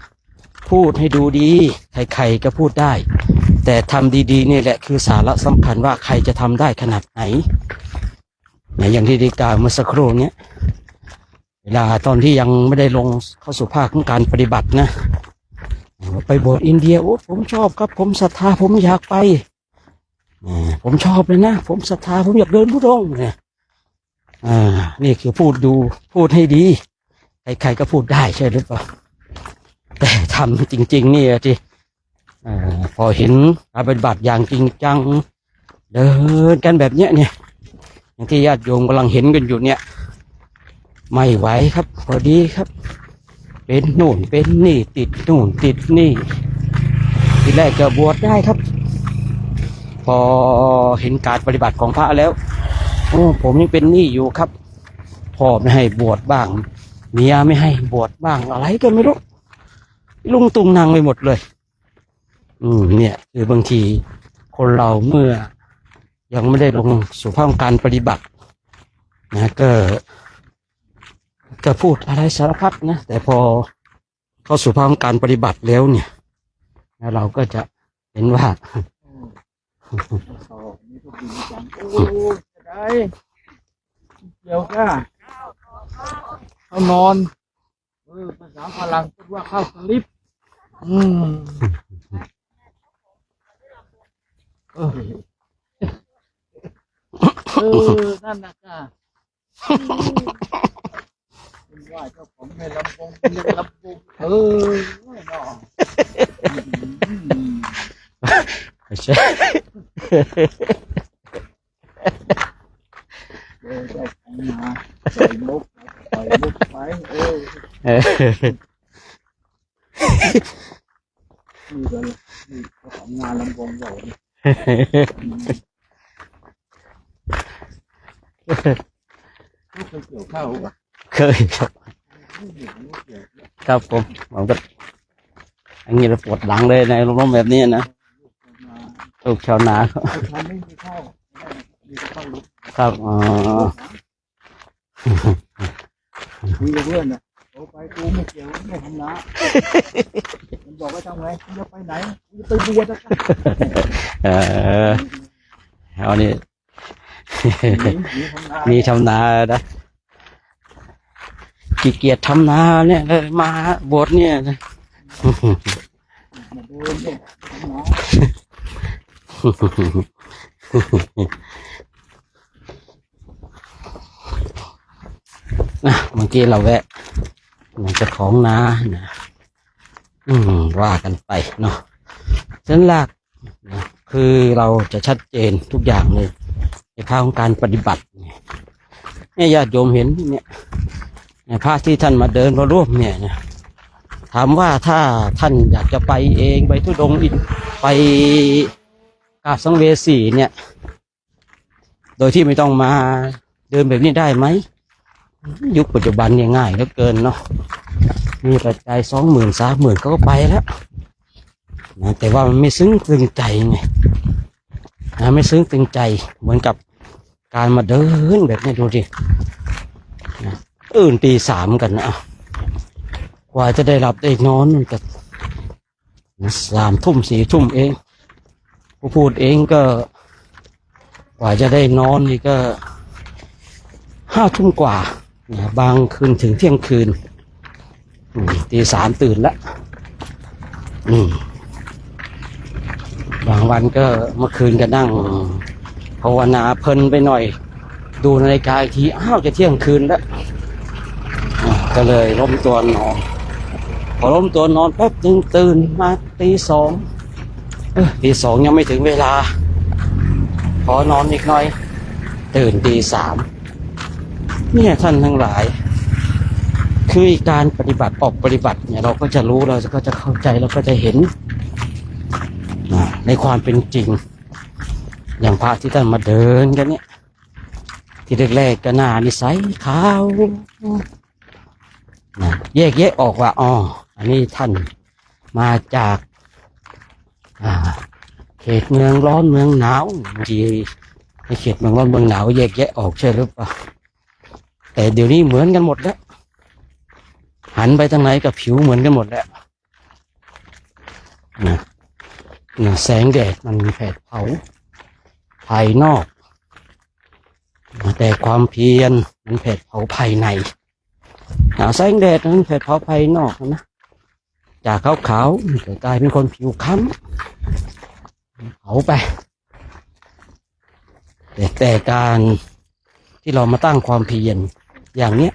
พูดให้ดูดีใครๆก็พูดได้แต่ทำดีๆนี่แหละคือสาระสำคัญว่าใครจะทำได้ขนาดไหนอย่างที่ได้กล่าวเมื่อสักครู่นี้เวลาตอนที่ยังไม่ได้ลงเข้าสู่ภาคของการปฏิบัตินะไปบวชอินเดียโอ้ผมชอบครับผมศรัทธาผมอยากไปผมชอบเลยนะผมศรัทธาผมอยากเดินธุดงค์เนี่ยนี่คือพูดให้ดีใครๆก็พูดได้ใช่หรือเปล่าแต่ทำจริงๆนี่ที่พอเห็นการปฏิบัติอย่างจริงจังเดินกันแบบเนี้ยเนี่ยอย่างที่ญาติโยมกำลังเห็นกันอยู่เนี่ย ไม่ไหวครับพอดีครับ เป็นนู่นเป็นนี่ติดนู่นติดนี่ทีแรกก็บวชได้ครับ พอเห็นการปฏิบัติของพระแล้วโอ้ผมยังเป็นหนี้อยู่ครับพ่อไม่ให้บวชบ้างเมียไม่ให้บวชบ้างอะไรก็ไม่รู้ลุงตุงนางไปหมดเลยเนี่ยคือบางทีคนเราเมื่อยังไม่ได้ลงสู่ภาคการปฏิบัตินะก็พูดอะไรสารพัดนะแต่พอเข้าสู่ภาคการปฏิบัติแล้วเนี่ยเราก็จะเห็นว่าได้เดี๋ยวก็เขานอนภาษาฝรั่งพูดว่าเข้าสลิปนั่นนะค่ะว่าเจ้าของในลำโพงเป็นลำโพงเนาะใช่เจ้าของมาใส่มุกไปนี่ก็นี่เจ้าของงานลำโพงเราเนี่ยเคยเกี่ยวข้าวป่ะเคยครับครับผมก็อันนี้เราปวดหลังเลยในร่มแบบนี้นะลูกชาวนาครับคุยกับเพื่อนนะโอ้ไปกูไม่เกี่ยวไม่ทำนามันบอกว่าทำไงมึงจะไปไหนมึงจะไปบวชนะเอานี่มีทำนานะขี้เกียจทำนาเนี่ยเลยมาบวชเนี่ยนะเมื่อกี้เราแวะเจ้าของนานะว่ากันไปเนาะเส้นหลักนะคือเราจะชัดเจนทุกอย่างเลยในภาคของการปฏิบัติเนี่ยญาติโยมเห็นเนี่ยในภาคที่ท่านมาเดินมาร่วมเนี่ยนะถามว่าถ้าท่านอยากจะไปเองไปทุดงอินไปกราบสังเวสีเนี่ยโดยที่ไม่ต้องมาเดินแบบนี้ได้ไหมยุคปัจจุบันเนี่ยง่ายเหลือเกินเนาะมีปัจจัย20,000 30,000เขาก็ไปแล้วนะแต่ว่ามันไม่ซึ้งตึงใจไงนะไม่ซึ้งตึงใจเหมือนกับการมาเดินแบบนี้ดูดินะตี 3กันนะกว่าจะได้หลับได้นอนมันก็3 ทุ่ม 4 ทุ่มเองผู้พูดเองก็กว่าจะได้นอนนี่ก็5 ทุ่มกว่านะบางคืนถึงเที่ยงคืนตี 3ตื่นแล้วบางวันก็เมื่อคืนก็นั่งภาวนาเพลินไปหน่อยดูนาฬิกาอีกทีจะเที่ยงคืนแล้วก็เลยล้มตัวนอนพอล้มตัวนอนแป๊บนึงตื่นมาตี 2ตี 2ยังไม่ถึงเวลาขอนอนอีกหน่อยตื่นตี 3เนี่ยท่านทั้งหลายคือการปฏิบัติออกปฏิบัติเนี่ยเราก็จะรู้เราก็จะเข้าใจเราก็จะเห็นในความเป็นจริงอย่างพระที่ท่านมาเดินกันเนี่ยที่แรกๆก็หน้านิสัยขาวแยกแยะออกว่าอันนี้ท่านมาจากเขตเมืองร้อนเมืองหนาวบางทีในเขตเมืองร้อนเมืองหนาวแยกแยะออกใช่หรือเปล่าแต่เดี๋ยวนี้เหมือนกันหมดแล้วหันไปทางไหนกับผิวเหมือนกันหมดแล้วแสงแดดมันแผดเผาภายนอกแต่ความเพียรมันแผดเผาภายในแสงแดดมันแผดเผาภายนอกนะจากขาวๆจะกลายเป็นคนผิวค้ำเผาไปแต่การที่เรามาตั้งความเพียรอย่างเนี้ย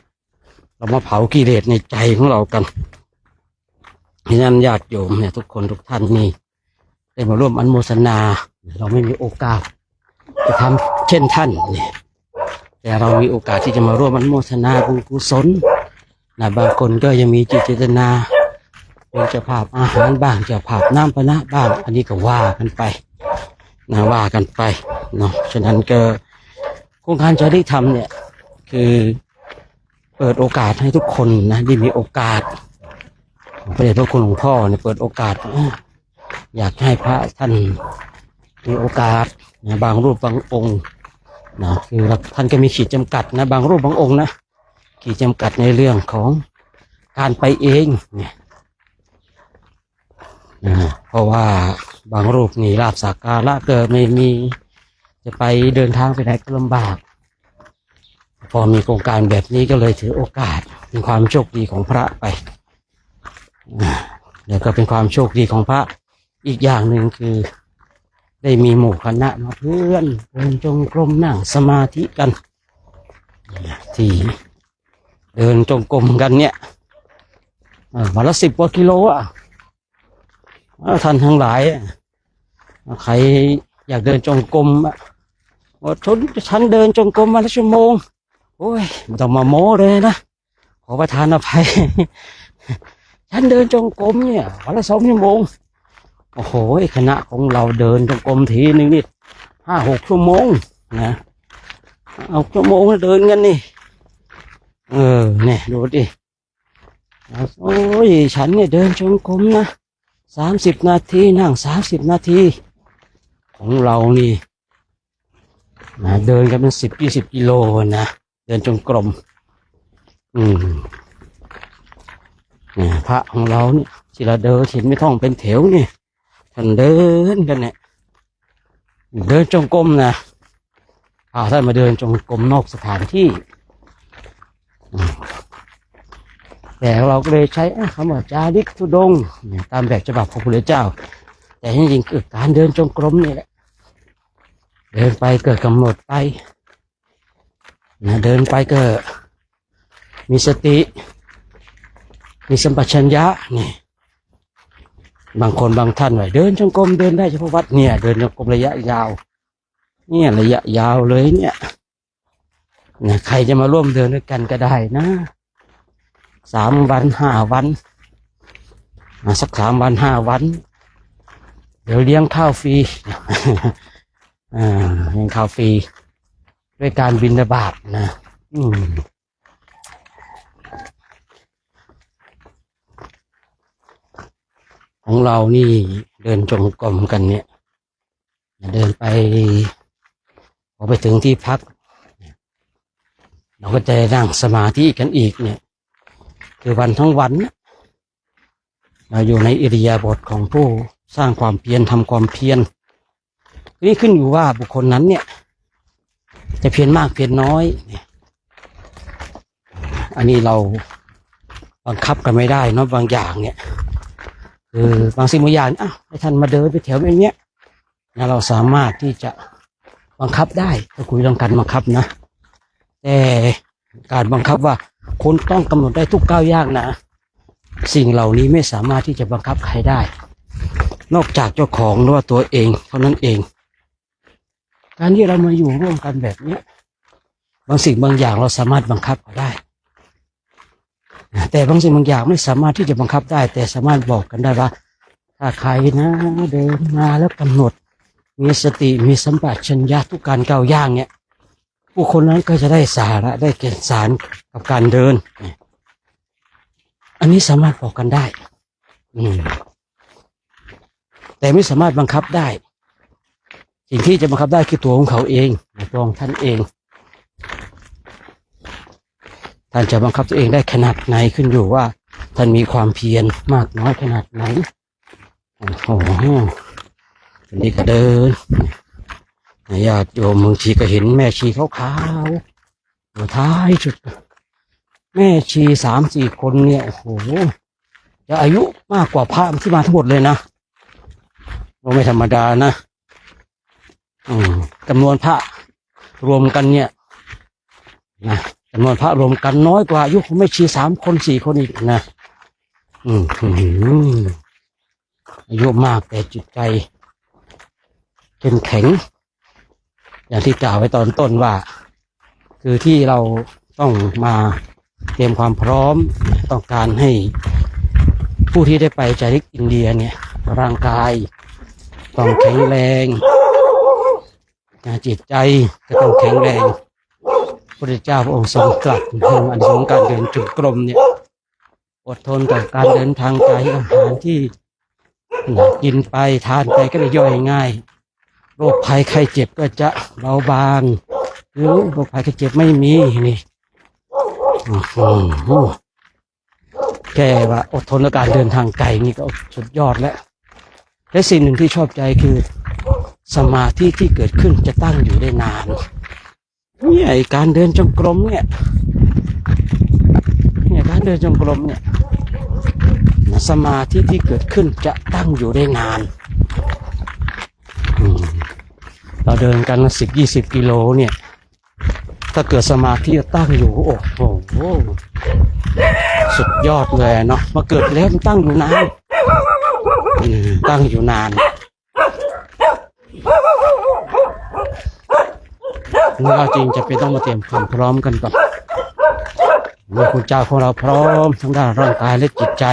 เรามาเผากิเลสในใจของเรากันฉะนั้นญาติโยมเนี่ยทุกคนทุกท่านนี่ได้มาร่วมอนุโมทนาเราไม่มีโอกาสจะทำเช่นท่านเนี่ย แต่เรามีโอกาสที่จะมาร่วมอนุโมทนาบุญกุศลนะบางคนก็ยังมีจิตเจตนาเป็นเจ้าภาพอาหารบ้างเจ้าภาพน้ำปนะบ้างอันนี้ก็ว่ากันไปนะว่ากันไปเนาะฉะนั้นก็โครงการจริยธรรมเนี่ยคือเปิดโอกาสให้ทุกคนนะได้มีโอกาสพระเดชพระคุณหลวงพ่อเนี่ยเปิดโอกาสอยากให้พระท่านมีโอกาสนะบางรูปบางองค์นะคือท่านก็มีขีดจำกัดนะบางรูปบางองค์นะขีดจำกัดในเรื่องของการไปเองเนี่ยเพราะว่าบางรูปนี่ลาภสักการะเกิดไม่มีจะไปเดินทางไปไหนก็ลำบากพอมีโครงการแบบนี้ก็เลยถือโอกาสเป็นความโชคดีของพระไปแล้วก็เป็นความโชคดีของพระอีกอย่างหนึ่งคือได้มีหมู่คณะมาเพื่อนเดินจงกรมนั่งสมาธิกันที่เดินจงกรมกันเนี่ยวันละ10 กว่ากิโลอ่ะท่านทั้งหลายใครอยากเดินจงกรมว่าฉันเดินจงกรมวันละชั่วโมงโอ้ยไม่ต้องมาโม้เลยนะขอประทานอภัย ฉันเดินจงกรมเนี่ยวันละ2 ชั่วโมงโอ้โหคณะของเราเดินจงกรมทีนึงนี่5-6 ชั่วโมงนะเอาชั่วโมงเดินกันนี่เนี่ยดูดิโอ้ยฉันเนี่ยเดินจงกรมนะ30 นาทีนั่ง30 นาทีของเรานี่นะเดินกันเป็น10-20 กิโลนะเดินจงกรมเนี่ยพระของเราเนี่ยที่เราเดินเห็นไม่ท่องเป็นแถวนี่ท่านเดินกันเนี่ยเดินจงกรมนะท่านมาเดินจงกรมนอกสถานที่แต่เราก็เลยใช้คำว่าจาริกธุดงค์ตามแบบฉบับของพระพุทธเจ้าแต่จริงๆคือการเดินจงกรมนี่แหละเดินไปเกิดกำหนดไปนะเดินไปเกิดมีสติมีสัมปชัญญะนี่บางคนบางท่านว่าเดินจงกรมเดินได้เฉพาะวัดเนี่ยเดินจงกรมระยะยาวเนี่ยระยะยาวเลยเนี่ยนะใครจะมาร่วมเดินด้วยกันก็ได้นะ3 วัน 5 วันสัก3 วัน 5 วันเดี๋ยวเลี้ยงข้าวฟรีเลี้ยงข้าวฟรีด้วยการบิณฑบาตนะของเรานี่เดินจงกรมกันเนี่ยเดินไปพอไปถึงที่พักเราก็จะนั่งสมาธิกันอีกเนี่ยคือวันทั้งวันเราอยู่ในอิริยาบถของผู้สร้างความเพียรทำความเพียรนี่ขึ้นอยู่ว่าบุคคลนั้นเนี่ยจะเพียรมากเพียรน้อยอันนี้เราบังคับกันไม่ได้เนาะบางอย่างเนี่ยคือบางสิ่งบางอย่างให้ท่านมาเดินไปแถวอย่างเงี้ยนะเราสามารถที่จะบังคับได้ถ้าคุยเรื่องการบังคับนะแต่การบังคับว่าคนต้องกำหนดได้ทุกก้าวย่างนะสิ่งเหล่านี้ไม่สามารถที่จะบังคับใครได้นอกจากเจ้าของหรือว่าตัวเองเท่านั้นเองการที่เรามาอยู่ร่วมกันแบบนี้บางสิ่งบางอย่างเราสามารถบังคับได้แต่บางสิ่งบางอย่างไม่สามารถที่จะบังคับได้แต่สามารถบอกกันได้ว่าถ้าใครนะเดินมาแล้วกำหนดมีสติมีสัมปชัญญะทุกการก้าวย่างเนี่ยผู้คนนั้นก็จะได้สาระได้แก่นสารกับการเดินอันนี้สามารถบอกกันได้แต่ไม่สามารถบังคับได้สิ่งที่จะบังคับได้คือตัวของเขาเองตัวของท่านเองท่านจะบังคับตัวเองได้ขนาดไหนขึ้นอยู่ว่าท่านมีความเพียรมากน้อยขนาดไหนโอ้โหทีนี้ก็เดินญาติโยมบางทีก็เห็นแม่ชีขาวๆอยู่ท้ายสุดแม่ชี3-4 คนเนี่ยโอ้โหจะอายุมากกว่าพระที่มาทั้งหมดเลยนะเราไม่ธรรมดานะจำนวนพระรวมกันเนี่ยนะจำนวนพระรวมกันน้อยกว่าอายุของแม่ชี3 คน 4 คนอีกนะอายุมากแต่จิตใจเข้มแข็งอย่างที่กล่าวไว้ตอนต้นว่า คือที่เราต้องมาเตรียมความพร้อมต้องการให้ผู้ที่ได้ไปจาริกอินเดียเนี่ยร่างกายต้องแข็งแรงจิตใจก็ต้องแข็งแรงพระพุทธเจ้าพระองค์ทรงตรัสถึงอันสงส์การเดินจงกรมเนี่ยอดทนต่อการเดินทางไกลอาหารที่กินไปทานไปก็จะย่อยง่ายโรคภัยไข้เจ็บก็จะเบาบางหรือโรคภัยไข้เจ็บไม่มีนี่แค่ว่าอดทนต่อการเดินทางไกลนี่ก็สุดยอดแล้วและสิ่งหนึ่งที่ชอบใจคือสมาธิที่เกิดขึ้นจะตั้งอยู่ได้นานนี่ไอการเดินจงกรมเนี่ยการเดินจงกรมเนี่ยสมาธิที่เกิดขึ้นจะตั้งอยู่ได้นานเราเดินกัน10-20 กิโลเนี่ยถ้าเกิดสมาธิตั้งอยู่โอ้โหสุดยอดเลยเนาะมาเกิดแล้วมันตั้งอยู่นานตั้งอยู่นานเราจริงจะเป็นต้องมาเตรียมความพร้อมกันก่อนเมื่อคุณเจ้าของเราพร้อมทั้งด้านร่างกายและจิตใจ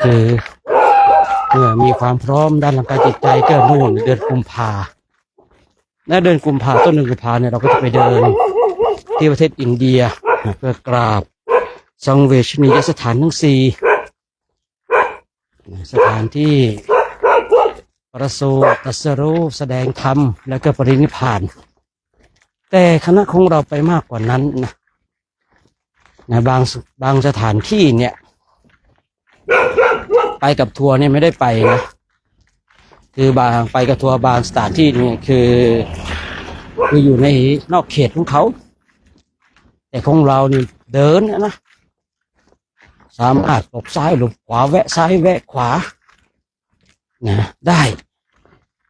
คือเมื่อมีความพร้อมด้านร่างกายจิตใจก็นู่นเดือนกุมภาและเดือนกุมภาต้นเดือนกุมภาเนี่ยเราก็จะไปเดินที่ประเทศอินเดียเพื่อกราบสังเวชนียสถานทั้ง4สถานที่ประสูติตรัสรู้แสดงธรรมแล้วก็ปรินิพพานแต่คณะของเราไปมากกว่านั้นนะบางสถานที่เนี่ยไปกับทัวร์เนี่ยไม่ได้ไปนะคือบางไปกับทัวร์บางสถานที่เนี่ยคืออยู่ในนอกเขตของเขาแต่ของเรานี่เดินนะสามารถหลบซ้ายหลบขวาแวะซ้ายแวะขวานะได้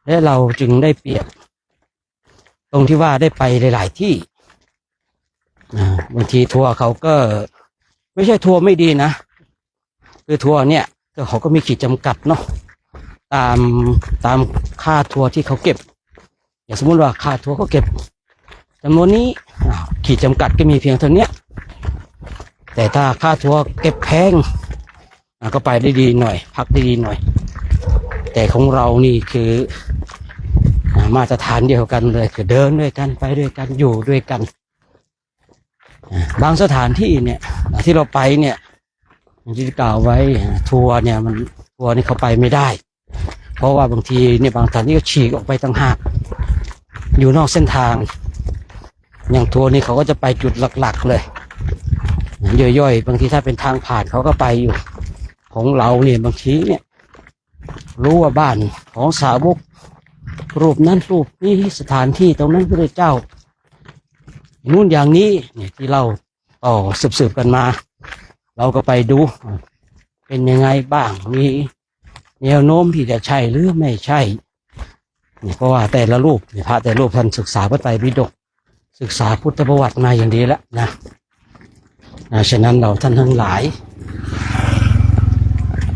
และเราจึงได้เปรียบตรงที่ว่าได้ไปหลายๆที่บางทีทัวร์เขาก็ไม่ใช่ทัวร์ไม่ดีนะคือทัวร์เนี่ยเขาก็มีขีดจำกัดเนาะตามค่าทัวร์ที่เขาเก็บอย่างสมมติว่าค่าทัวร์เขาเก็บจำนวนนี้ขีดจำกัดก็มีเพียงเท่านี้แต่ถ้าค่าทัวร์เก็บแพงก็ไปได้ดีหน่อยพักได้ดีหน่อยแต่ของเรานี่คือมาตรฐานเดียวกันเลยคือเดินด้วยกันไปด้วยกันอยู่ด้วยกันบางสถานที่เนี่ยที่เราไปเนี่ยที่กล่าวไว้ทัวร์เนี่ยมันทัวร์นี่เขาไปไม่ได้เพราะว่าบางทีเนี่ยบางสถานที่ก็ฉีกออกไปต่างหากอยู่นอกเส้นทางอย่างทัวร์นี่เขาก็จะไปจุดหลักๆเลยย่อยๆบางทีถ้าเป็นทางผ่านเขาก็ไปอยู่ของเราเนี่ยบางทีเนี่ยรู้ว่าบ้านของสาวกรูปนั้นรูปนี้สถานที่ตรงนั้นพระเจ้านู่นอย่างนี้เนี่ยที่เราสืบกันมาเราก็ไปดูเป็นยังไงบ้างมีแนวโน้มที่จะใช่หรือไม่ใช่เนี่ยเพราะว่าแต่ละรูปพระแต่ละรูปท่านศึกษาพระไตรปิฎกศึกษาพุทธประวัติมาอย่างดีแล้วนะฉะนั้นเราท่านทั้งหลาย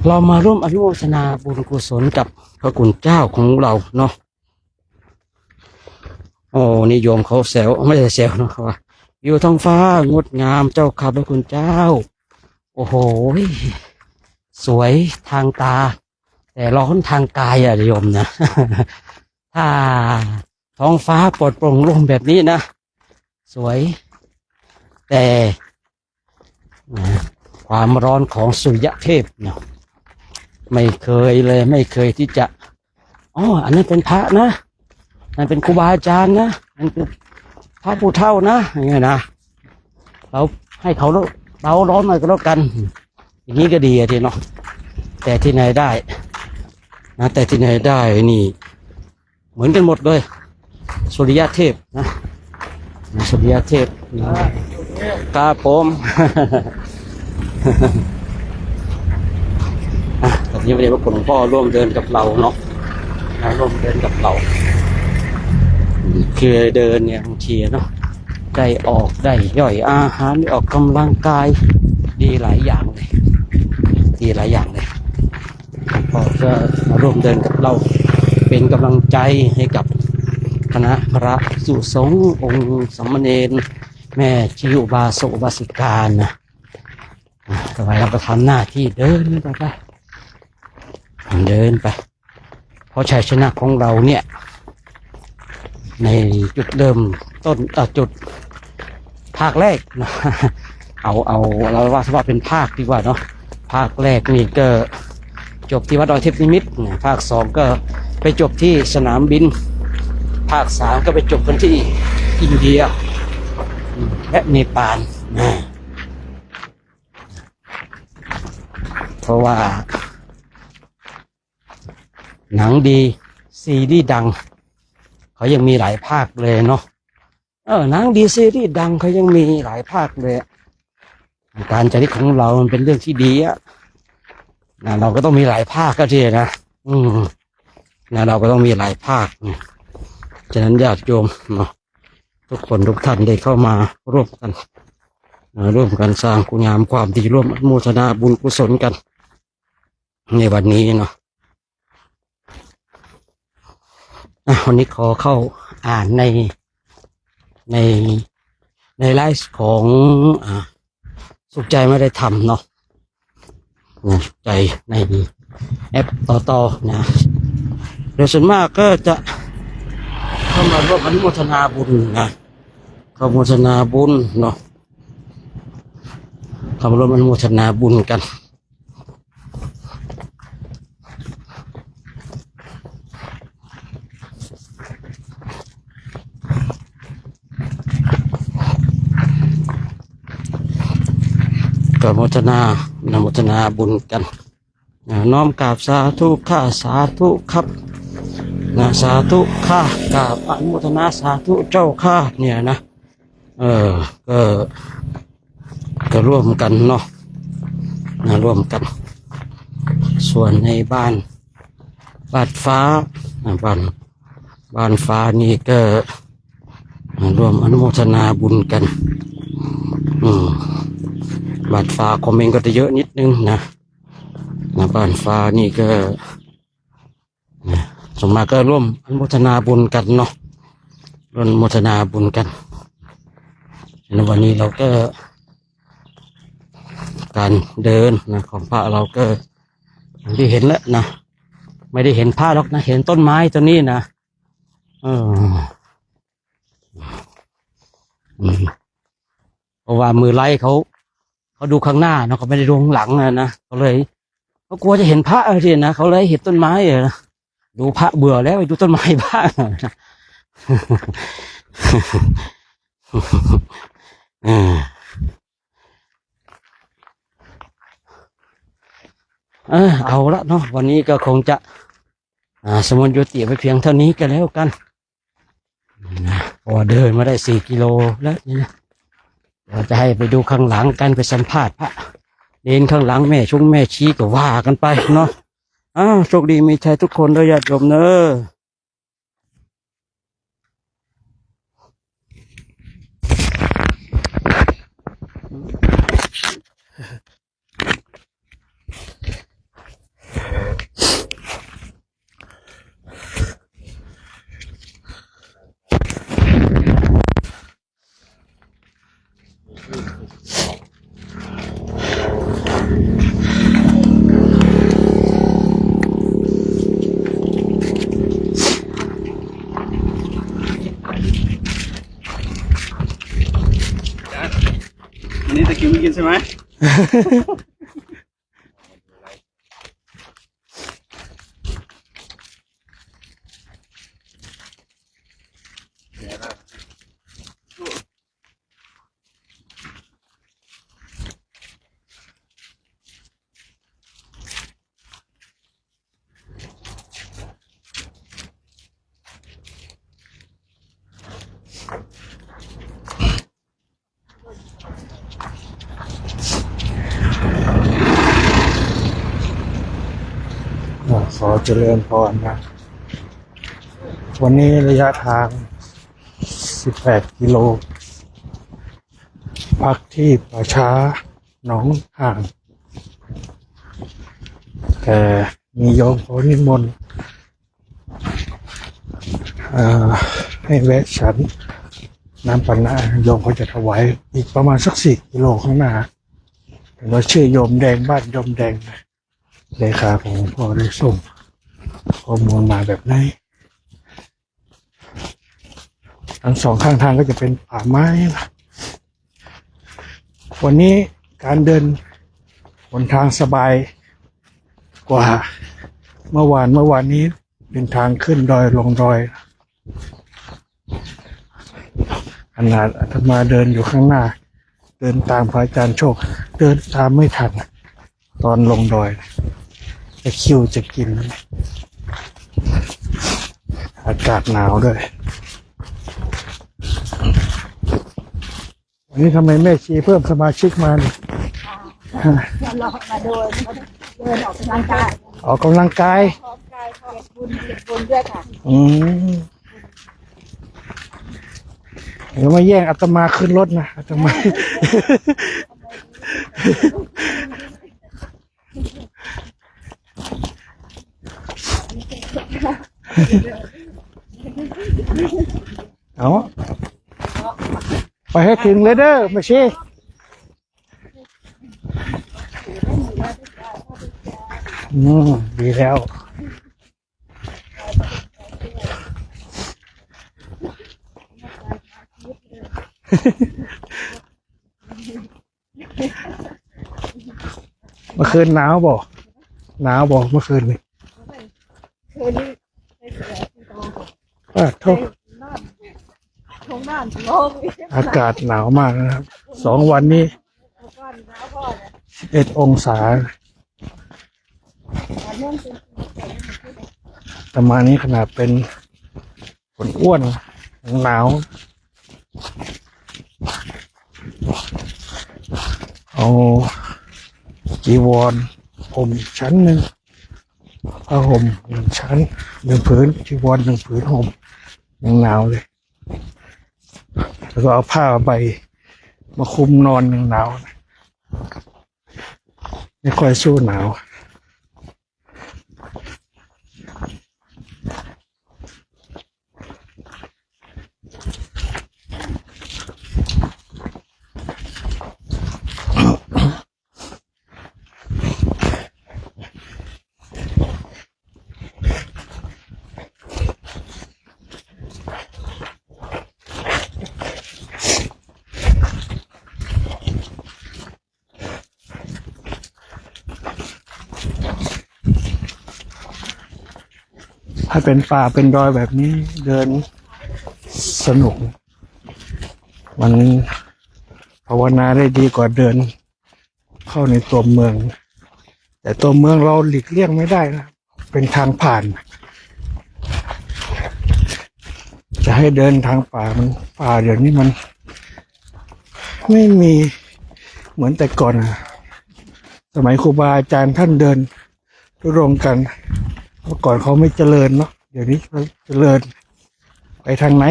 เรามาร่วมอนุโมทนาบุญกุศลกับพระคุณเจ้าของเราเนาะโอ้นิยมเขาแซวไม่ได้แซวนะว่าอยู่ท้องฟ้างดงามเจ้าข้าพระคุณเจ้าโอ้โหสวยทางตาแต่ร้อนทางกายโยมนะ ถ้าท้องฟ้าปลอดโปร่งโล่งแบบนี้นะสวยแต่ความร้อนของสุริยเทพเนาะไม่เคยเลยไม่เคยที่จะอันนั้นเป็นพระนะนั่นเป็นครูบาอาจารย์นะนั่นคือพระผู้เฒ่านะอย่างเงี้ยนะเราให้เขาเบาร้อนหน่อยก็แล้วกันอย่างนี้ก็ดีทีเนาะแต่ที่ไหนได้นะแต่ที่ไหนได้นี่เหมือนกันหมดเลยสุริยเทพนะสุริยเทพครับผมตอนนี้วันนี้พระคุณหลวงพ่อร่วมเดินกับเราเนาะร่วมเดินกับเราคือเดินเนี่ยบางทีเนาะได้ออกได้ย่อยอาหารได้ออกกำลังกายดีหลายอย่างเลยดีหลายอย่างเลยพ่อก็มาร่วมเดินกับเราเป็นกำลังใจให้กับ คณะพระภิกษุสงฆ์องค์สามเณรแม่ชีอุบาสกอุบาสิกานะต่อไปเราก็ทำหน้าที่เดินไปเพราะชัยชนะของเราเนี่ยในจุดเดิมต้นจุดภาคแรกนะเอาเราว่าเป็นภาคดีกว่าเนาะภาคแรกนี่ก็จบที่วัดดอยเทพนิมิตรภาค 2ก็ไปจบที่สนามบินภาค 3ก็ไปจบกันที่อินเดียและเนปาลนะเพราะว่าหนังดีซีรีส์ดังเขายังมีหลายภาคเลยเนาะหนังดีซีรีส์ดังเขายังมีหลายภาคเลยการจริตของเรามันเป็นเรื่องที่ดีอะนะเราก็ต้องมีหลายภาคก็ทีนะนะเราก็ต้องมีหลายภาคฉะนั้นญาติโยมเนาะทุกคนทุกท่านได้เข้ามาร่วมกันสร้างคุณงามความดีร่วมอนุโมทนาบุญกุศลกันในวันนี้เนาะวันนี้ขอเข้าอ่านในไลฟ์ของสุขใจไม่ได้ทำเนาะสุขใจในแอปต่อนะโดยส่วนมากก็จะเข้ามาร่วมอนุโมทนาบุญนะเข้าอนุโมทนาบุญเนาะเข้ามาร่วมอนุโมทนาบุญกันก็อนุโมทนาบุญกันน้อมกราบสาธุข้าสาธุครับสาธุข้ากราบอนุโมทนาสาธุเจ้าข้าเนี่ยนะก็ร่วมกันเนาะร่วมกันส่วนในบ้านฟ้าบ้านฟ้านี่ก็ร่วมอนุโมทนาบุญกันบ้านฟ้าคอมเมนต์ก็จะเยอะนิดนึงนะบ้านฟ้านี่ก็สมมาก็ร่วมอนุโมทนาบุญกันเนาะร่วมอนุโมทนาบุญกันในวันนี้เราก็การเดินนะของพระเราก็อย่างที่เห็นแล้วนะไม่ได้เห็นผ้าหรอกนะเห็นต้นไม้ตัวนี้นะเพราะว่ามือไล่เขาดูข้างหน้าเนาะเขาไม่ได้ดูข้างหลังนะเขาเลยเขากลัวจะเห็นพระทีนะเขาเลยเห็นต้นไม้นะดูพระเบื่อแล้วไปดูต้นไม้บ้างเอาละเนาะวันนี้ก็คงจะสมญยุติไปเพียงเท่านี้กันแล้วกันนะพอเดินมาได้4 กิโลแล้วนี่นะเราจะให้ไปดูข้างหลังกันไปสัมภาษณ์พระเดินข้างหลังแม่ชี้ก็ว่ากันไปเนาะโชคดีมีชัยทุกคนด้วยญาติโยมเนอันนี้ตะคิวไม่กินใช่ไหม ขอเจริญพรนะวันนี้ระยะทาง18 กิโลพักที่ป่าช้าหนองห่างแต่มีโยมขอนิมนต์ ให้แวะฉันน้ำปันนะโยมเขาจะถวายอีกประมาณสัก4 กิโลข้างหน้าแต่ว่าชื่อโยมแดงบ้านโยมแดงนะเลขาของหลวงพ่อได้ส่งข้อมูลมาแบบนี้ทั้งสองข้างทางก็จะเป็นป่าไม้นะวันนี้การเดินบนทางสบายกว่าเมื่อวานนี้เป็นทางขึ้นดอยลงดอยขนาดอาตมาเดินอยู่ข้างหน้าเดินตามพระอาจารย์โชคเดินตามไม่ทันตอนลงดอยจะคิวจะกินอากาศหนาวด้วยวันนี้ทำไมแม่ชีเพิ่มสมาชิกมาเนี่ย เรามาเดินออกกำลังกาย ออกกำลังกาย พร้อมกายเก็บบุญด้วยค่ะ เดี๋ยวมาแย่งอาตมาขึ้นรถนะอาตมา เอาไปให้ถึงเลยเด้อมาชีดีแล้ว เมื่อคืนหนาวบ่เมื่อคืนนี่ คืนนี้ไปเสือที่ตอง โทษ ทงน่านลง อากาศหนาวมากนะครับ2 วันนี้ก้อนน้ำพ่อเนี่ย 11 องศาประมาณนี้ขนาดเป็นคนอ้วนหนาวเอาจีวรห่มชั้นหนึ่งผ้าห่ม1 ชั้น1 ผืนจีวร1 ผืนห่มยังหนาวเลยแล้วก็เอาผ้าใบมาคลุมนอนยังหนาวไม่ค่อยสู้หนาวถ้าเป็นป่าเป็นดอยแบบนี้เดินสนุกมันภาวนาได้ดีกว่าเดินเข้าในตัวเมืองแต่ตัวเมืองเราหลีกเลี่ยงไม่ได้นะเป็นทางผ่านจะให้เดินทางป่ามันป่าเดี๋ยวนี้มันไม่มีเหมือนแต่ก่อนนะสมัยครูบาอาจารย์ท่านเดินทุรดงกันเมื่อก่อนเขาไม่เจริญเนาะเดี๋ยวนี้เขาเจริญไปทางไหน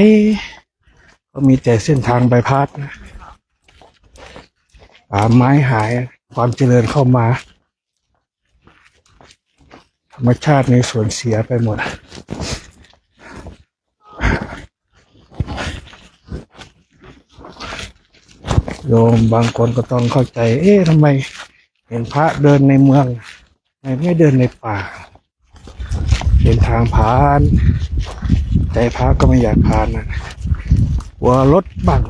ก็มีแต่เส้นทางใบพัดนะป่าไม้หายความเจริญเข้ามาธรรมชาติในส่วนเสียไปหมดโยมบางคนก็ต้องเข้าใจทำไมเห็นพระเดินในเมืองไม่เดินในป่าเป็นทางผ่านแต่พระก็ไม่อยากผ่านนะกลัวรถบ้าง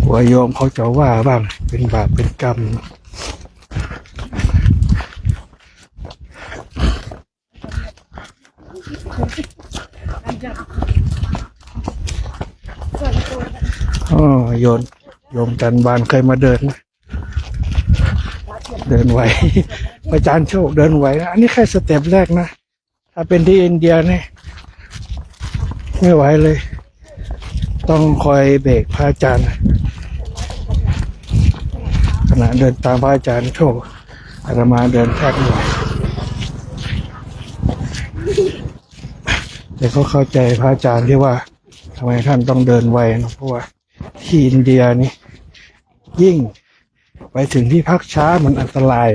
กลัวโยมเขาจะว่าบ้างเป็นบาปเป็นกรรมโยมจันบานเคยมาเดินไหวอาจารย์โชคเดินไหวนะอันนี้แค่สเต็ปแรกนะถ้าเป็นที่อินเดียเนี่ยไม่ไหวเลยต้องคอยเบรกพระอาจารย์ขณะเดินตามพระอาจารย์โชคอาตมาเดินแทบไม่ไหวแต่เขาเข้าใจพระอาจารย์ที่ว่าทำไมท่านต้องเดินไวนะเพราะว่าที่อินเดียนี่ยิ่งไปถึงที่พักช้ามันอันตราย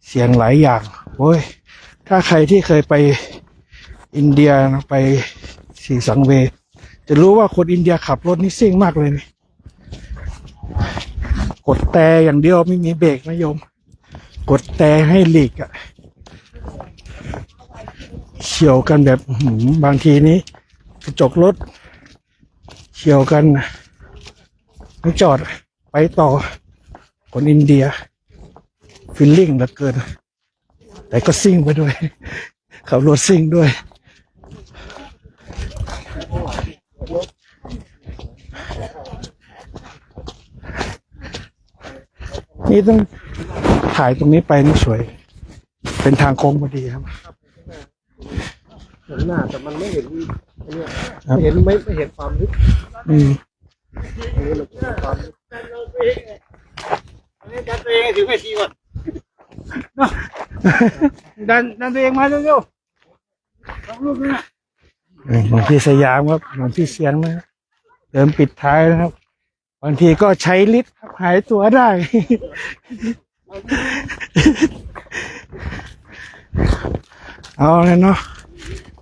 เสี่ยงหลายอย่างโอ้ยถ้าใครที่เคยไป อินเดียนะไปสีสังเวย์จะรู้ว่าคนอินเดียขับรถนี่ซิ่งมากเลยนี่กดแต่อย่างเดียวไม่มีเบรกนะโยมกดแต่ให้หลีกอะเฉี่ยวกันแบบบางทีนี้กระจกรถเฉี่ยวกันไม่จอดไปต่อคนอินเดียฟีลลิ่งเหลือเกินแต่ก็ซิ่งไปด้วยขับรถซิ่งด้วยนี่ต้องถ่ายตรงนี้ไปนี่สวยเป็นทางโค้งพอดีครับเห็นหน้าแต่มันไม่เห็นเนี่ยไม่เห็นไม่เห็นความลึก ดันตัวเองถึงเวทีก่อนดันตัวเองมาเร็วๆลองรูปนะหลวงพี่สยามครับหลวงพี่เสียงนะครับเดินปิดท้ายนะครับบางทีก็ใช้ลิฟต์หายตัวได้ เอาเลยเนาะ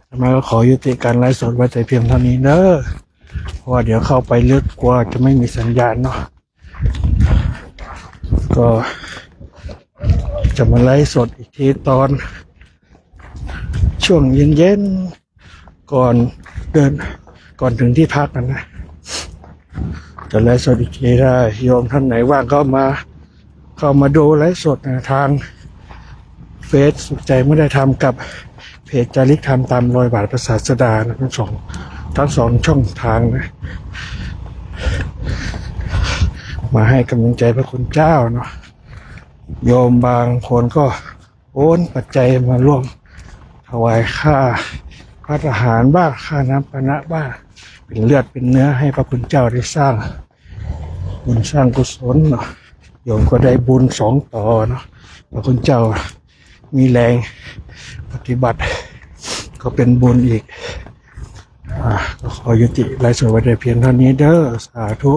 ทำไมก็ขอยุติการไลฟ์สดไว้แต่เพียงเท่านี้เนอะเพราะว่าเดี๋ยวเข้าไปลึกกว่าจะไม่มีสัญญาณเนาะก็จะมาไลฟ์สดอีกทีตอนช่วงเย็นๆก่อนถึงที่พักนะจะไลฟ์สดอีกทีได้โยมท่านไหนว่างก็เข้ามาดูไลฟ์สดทางเฟซสุขใจไม่ได้ทำกับเพจจาริกธรรมตามรอยบาทพระศาสดานะทั้งสองช่องทางนะมาให้กำลังใจพระคุณเจ้าเนาะโยมบางคนก็โอนปัจจัยมาร่วมถวายค่าพัฒหารบ้างค่าน้ำปานะบ้างเป็นเลือดเป็นเนื้อให้พระคุณเจ้าได้สร้างบุญสร้างกุศลเนาะโยมก็ได้บุญ2 ต่อเนาะพระคุณเจ้ามีแรงปฏิบัติก็เป็นบุญอีกก็ขอยุติไลฟ์สดไว้แต่เพียงเท่านี้เด้อสาธุ